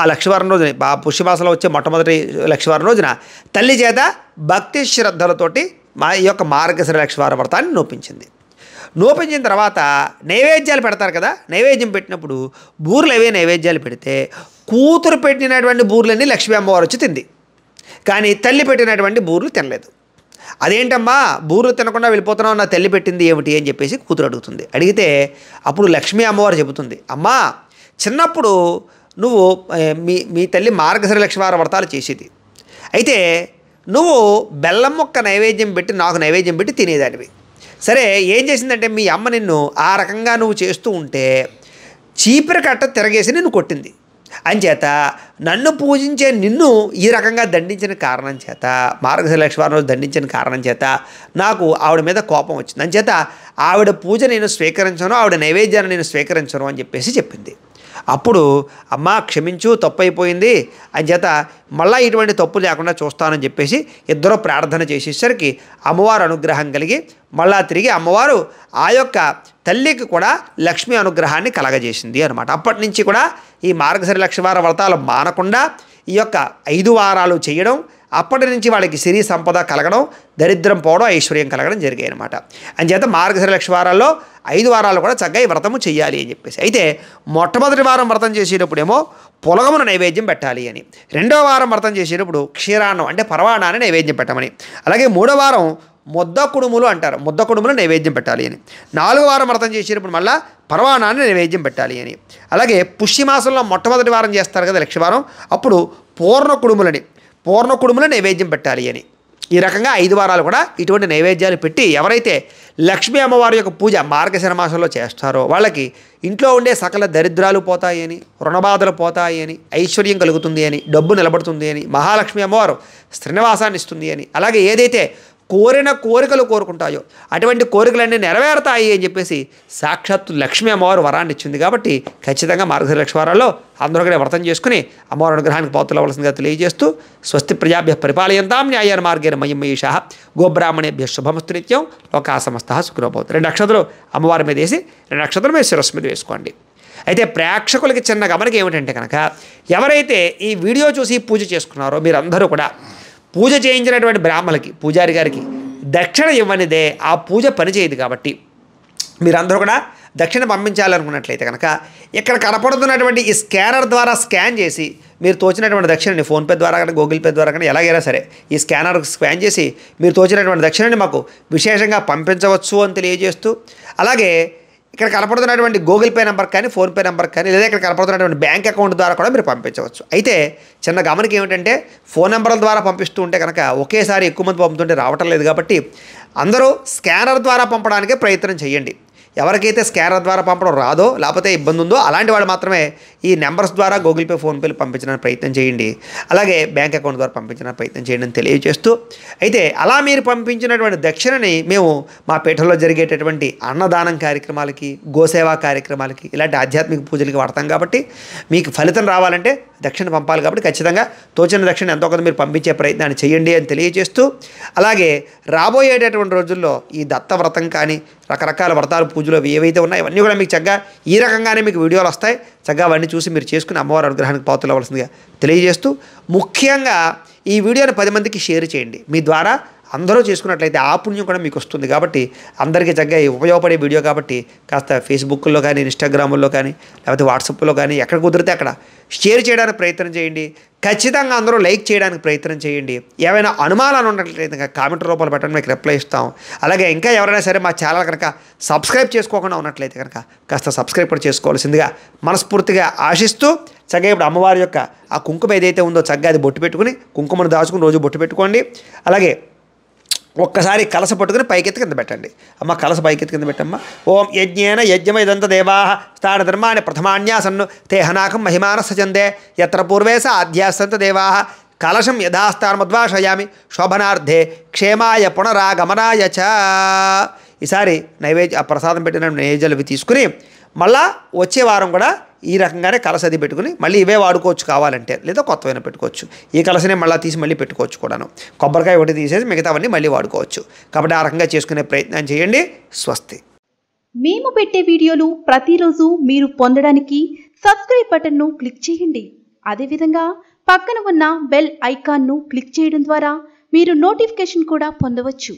ఆ లక్షవారం రోజున పుష్యమాసంలో వచ్చే మొట్టమొదటి లక్షవారం రోజున తల్లి చేత భక్తి శ్రద్ధలతోటి ఈ యొక్క మార్గశిర లక్షవార వ్రతాన్ని నోపించిన తర్వాత నైవేద్యాలు పెడతారు కదా. నైవేద్యం పెట్టినప్పుడు బూర్లు అవే నైవేద్యాలు పెడితే కూతురు పెట్టినటువంటి బూర్లన్నీ లక్ష్మీ అమ్మవారు వచ్చి తింది, కానీ తల్లి పెట్టినటువంటి బూర్లు తినలేదు. అదేంటమ్మా బూర్లు తినకుండా వెళ్ళిపోతున్నావు, నా తల్లి పెట్టింది ఏమిటి అని చెప్పేసి కూతురు అడుగుతుంది. అడిగితే అప్పుడు లక్ష్మీ అమ్మవారు చెబుతుంది, అమ్మా చిన్నప్పుడు నువ్వు మీ తల్లి మార్గశిర లక్షవార వ్రతాలు చేసేది, అయితే నువ్వు బెల్లం మొక్క నైవేద్యం పెట్టి నాకు నైవేద్యం పెట్టి తినేదానివి. సరే ఏం చేసిందంటే మీ అమ్మ నిన్ను ఆ రకంగా నువ్వు చేస్తూ ఉంటే చీపురు కట్ట తిరగేసి నిన్ను కొట్టింది. అంచేత నన్ను పూజించే నిన్ను ఈ రకంగా దండించిన కారణం చేత, మార్గశిర లక్షవారం రోజు దండించిన కారణం చేత నాకు ఆవిడ మీద కోపం వచ్చింది. అంచేత ఆవిడ పూజ నేను స్వీకరించను, ఆవిడ నైవేద్యాన్ని నేను స్వీకరించను అని చెప్పేసి చెప్పింది. అప్పుడు అమ్మ క్షమించు, తప్పు అయిపోయింది, అంచేత మళ్ళీ ఇటువంటి తప్పు లేకుండా చూస్తానని చెప్పేసి ఇద్దరు ప్రార్థన చేసేసరికి అమ్మవారు అనుగ్రహం కలిగి మళ్ళా తిరిగి అమ్మవారు ఆ యొక్క తల్లికి కూడా లక్ష్మీ అనుగ్రహాన్ని కలగజేసింది అనమాట. అప్పటి నుంచి కూడా ఈ మార్గశిర లక్షవార వ్రతాలు మానకుండా ఈ యొక్క 5 వారాలు చేయడం, అప్పటి నుంచి వాళ్ళకి సిరి సంపద కలగడం, దరిద్రం పోవడం, ఐశ్వర్యం కలగడం జరిగాయి అనమాట. అంచేత మార్గశిర లక్షవారాల్లో 5 వారాలు కూడా చక్కగా ఈ వ్రతము చేయాలి అని చెప్పేసి. అయితే మొట్టమొదటి వారం వ్రతం చేసేటప్పుడేమో పొలగమును నైవేద్యం పెట్టాలి అని, రెండవ వారం వ్రతం చేసేటప్పుడు క్షీరాన్నం అంటే పరవాణాన్ని నైవేద్యం పెట్టమని, అలాగే మూడో వారం ముద్ద కుడుములు అంటారు, ముద్ద కుడుములు నైవేద్యం పెట్టాలి అని, 4వ వారం వ్రతం చేసేటప్పుడు మళ్ళీ పరవాణాన్ని నైవేద్యం పెట్టాలి అని, అలాగే పుష్యమాసంలో మొట్టమొదటి వారం చేస్తారు కదా లక్షవారం, అప్పుడు పూర్ణ కుడుములు నైవేద్యం పెట్టాలి అని. ఈ రకంగా 5 వారాలు కూడా ఇటువంటి నైవేద్యాలు పెట్టి ఎవరైతే లక్ష్మీ అమ్మవారి యొక్క పూజ మార్గశిర మాసంలో చేస్తారో వాళ్ళకి ఇంట్లో ఉండే సకల దరిద్రాలు పోతాయి అని, రుణబాధలు పోతాయి అని, ఐశ్వర్యం కలుగుతుంది అని, డబ్బు నిలబడుతుంది అని, మహాలక్ష్మి అమ్మవారు శ్రీనివాసాన్ని ఇస్తుంది అని, అలాగే ఏదైతే కోరిన కోరికలు కోరుకుంటాయో అటువంటి కోరికలన్నీ నెరవేరుతాయి అని చెప్పేసి సాక్షాత్తు లక్ష్మీ అమ్మవారు వరాన్ని ఇచ్చింది. కాబట్టి ఖచ్చితంగా మార్గశిర లక్షవారాల్లో అందరూ కూడా వ్రతం చేసుకుని అమ్మవారి అనుగ్రహానికి పాత్రలు అవ్వాల్సిందిగా తెలియజేస్తూ స్వస్తి ప్రజాభ్య పరిపాలయంతాం న్యాయేన మార్గేణ మయం మహిషాః గోబ్రాహ్మణేభ్య శుభమస్తు నిత్యం లోకా సమస్తః సుఖినో భవంతు. 2 అక్షతలు అమ్మవారి మీద వేసి 2 అక్షతలు మీద శిరస్సు మీద వేసుకోండి. అయితే ప్రేక్షకులకి చిన్న గమనిక ఏమిటంటే కనుక ఎవరైతే ఈ వీడియో చూసి పూజ చేసుకున్నారో మీరందరూ కూడా పూజ చేయించినటువంటి బ్రాహ్మణులకి పూజారి గారికి దక్షిణ ఇవ్వనిదే ఆ పూజ పనిచేయదు. కాబట్టి మీరందరూ కూడా దక్షిణ పంపించాలనుకున్నట్లయితే కనుక ఇక్కడ కనపడుతున్నటువంటి ఈ స్కానర్ ద్వారా స్కాన్ చేసి మీరు తోచినటువంటి దక్షిణని ఫోన్పే ద్వారా కానీ గూగుల్ పే ద్వారా కానీ ఎలాగైనా సరే ఈ స్కానర్ స్కాన్ చేసి మీరు తోచినటువంటి దక్షిణని మాకు విశేషంగా పంపించవచ్చు అని తెలియజేస్తూ, అలాగే ఇక్కడ కనపడుతున్నటువంటి గూగుల్ పే నెంబర్ కానీ ఫోన్పే నెంబర్ కానీ లేదా ఇక్కడ కనపడుతున్నటువంటి బ్యాంక్ అకౌంట్ ద్వారా కూడా మీరు పంపించవచ్చు. అయితే చిన్న గమనిక ఏమిటంటే ఫోన్ నెంబర్ల ద్వారా పంపిస్తూ ఉంటే కనుక ఒకేసారి ఎక్కువ మంది పంపుతుంటే రావటం లేదు. కాబట్టి అందరూ స్కానర్ ద్వారా పంపడానికే ప్రయత్నం చేయండి. ఎవరికైతే స్కానర్ ద్వారా పంపడం రాదో లేకపోతే ఇబ్బంది ఉందో అలాంటి వాళ్ళు మాత్రమే ఈ నెంబర్స్ ద్వారా గూగుల్ పే ఫోన్పేలు పంపించడానికి ప్రయత్నం చేయండి, అలాగే బ్యాంక్ అకౌంట్ ద్వారా పంపించడానికి ప్రయత్నం చేయండి అని తెలియజేస్తూ, అయితే అలా మీరు పంపించినటువంటి దక్షిణని మేము మా పీఠంలో జరిగేటటువంటి అన్నదానం కార్యక్రమాలకి, గోసేవా కార్యక్రమాలకి, ఇలాంటి ఆధ్యాత్మిక పూజలకి వాడతాం. కాబట్టి మీకు ఫలితం రావాలంటే దక్షిణ పంపాలి. కాబట్టి ఖచ్చితంగా తోచిన దక్షిణ ఎంతో కొంత మీరు పంపించే ప్రయత్నాన్ని చేయండి అని తెలియజేస్తూ, అలాగే రాబోయేటటువంటి రోజుల్లో ఈ దత్తవ్రతం కానీ రకరకాల వ్రతాలు పూజలు ఏవైతే ఉన్నాయో ఇవన్నీ కూడా మీకు చక్కగా ఈ రకంగానే మీకు వీడియోలు వస్తాయి. చక్కగా అవన్నీ చూసి మీరు చేసుకుని అమ్మవారి అనుగ్రహానికి పాత్రలు అవ్వాల్సిందిగా తెలియజేస్తూ, ముఖ్యంగా ఈ వీడియోని 10 మందికి షేర్ చేయండి. మీ ద్వారా అందరూ చేసుకున్నట్లయితే ఆ పుణ్యం కూడా మీకు వస్తుంది. కాబట్టి అందరికీ చక్కగా ఉపయోగపడే వీడియో కాబట్టి కాస్త ఫేస్బుక్లో కానీ ఇన్స్టాగ్రాముల్లో కానీ లేకపోతే వాట్సాప్లో కానీ ఎక్కడ కుదిరితే అక్కడ షేర్ చేయడానికి ప్రయత్నం చేయండి. ఖచ్చితంగా అందరూ లైక్ చేయడానికి ప్రయత్నం చేయండి. ఏమైనా అనుమానాలు ఉన్నట్లయితే కామెంట్ రూపంలో పెట్టండి, మీకు రిప్లై ఇస్తాం. అలాగే ఇంకా ఎవరైనా సరే మా ఛానల్ కనుక సబ్స్క్రైబ్ చేసుకోకుండా ఉన్నట్లయితే కనుక కాస్త సబ్స్క్రైబ్ కూడా చేసుకోవాల్సిందిగా మనస్ఫూర్తిగా ఆశిస్తూ, చక్కగా ఇప్పుడు అమ్మవారి యొక్క ఆ కుంకుమ ఏదైతే ఉందో చక్కగా అది బొట్టు పెట్టుకుని కుంకుమను దాచుకుని రోజు బొట్టు పెట్టుకోండి. అలాగే ఒక్కసారి కలస పట్టుకుని పైకెత్తి కింద పెట్టండి. అమ్మ కలస పైకెత్తి కింద పెట్టమ్మ. ఓం యజ్ఞేన యజ్ఞమ ఇదంత దేవా స్థాన ధర్మాన్ని ప్రథమాన్యాసన్ను తే హనాకం మహిమాన సచందే యత్ర పూర్వేశ ఆధ్యాసంత దేవా కలశం యథాస్థానముద్వాషయామి శోభనార్థే క్షేమాయ పునరాగమనాయ చ. ఈసారి నైవేద్య ప్రసాదం పెట్టిన నైవేద్యాలు ఇవి తీసుకుని మళ్ళా వచ్చే వారం కూడా ఈ రకంగానే కలస అది పెట్టుకుని మళ్ళీ ఇవే వాడుకోవచ్చు కావాలంటే, లేదా కొత్తవైనా పెట్టుకోవచ్చు. ఈ కలసనే మళ్ళీ తీసి మళ్ళీ పెట్టుకోవచ్చు కూడాను. కొబ్బరికాయ ఒకటి తీసేసి మిగతావన్నీ మళ్ళీ వాడుకోవచ్చు. కాబట్టి ఆ రకంగా చేసుకునే ప్రయత్నం చేయండి. స్వస్తి. మేము పెట్టే వీడియోలు ప్రతిరోజు మీరు పొందడానికి సబ్స్క్రైబ్ బటన్ను క్లిక్ చేయండి. అదేవిధంగా పక్కన ఉన్న బెల్ ఐకాన్ను క్లిక్ చేయడం ద్వారా మీరు నోటిఫికేషన్ కూడా పొందవచ్చు.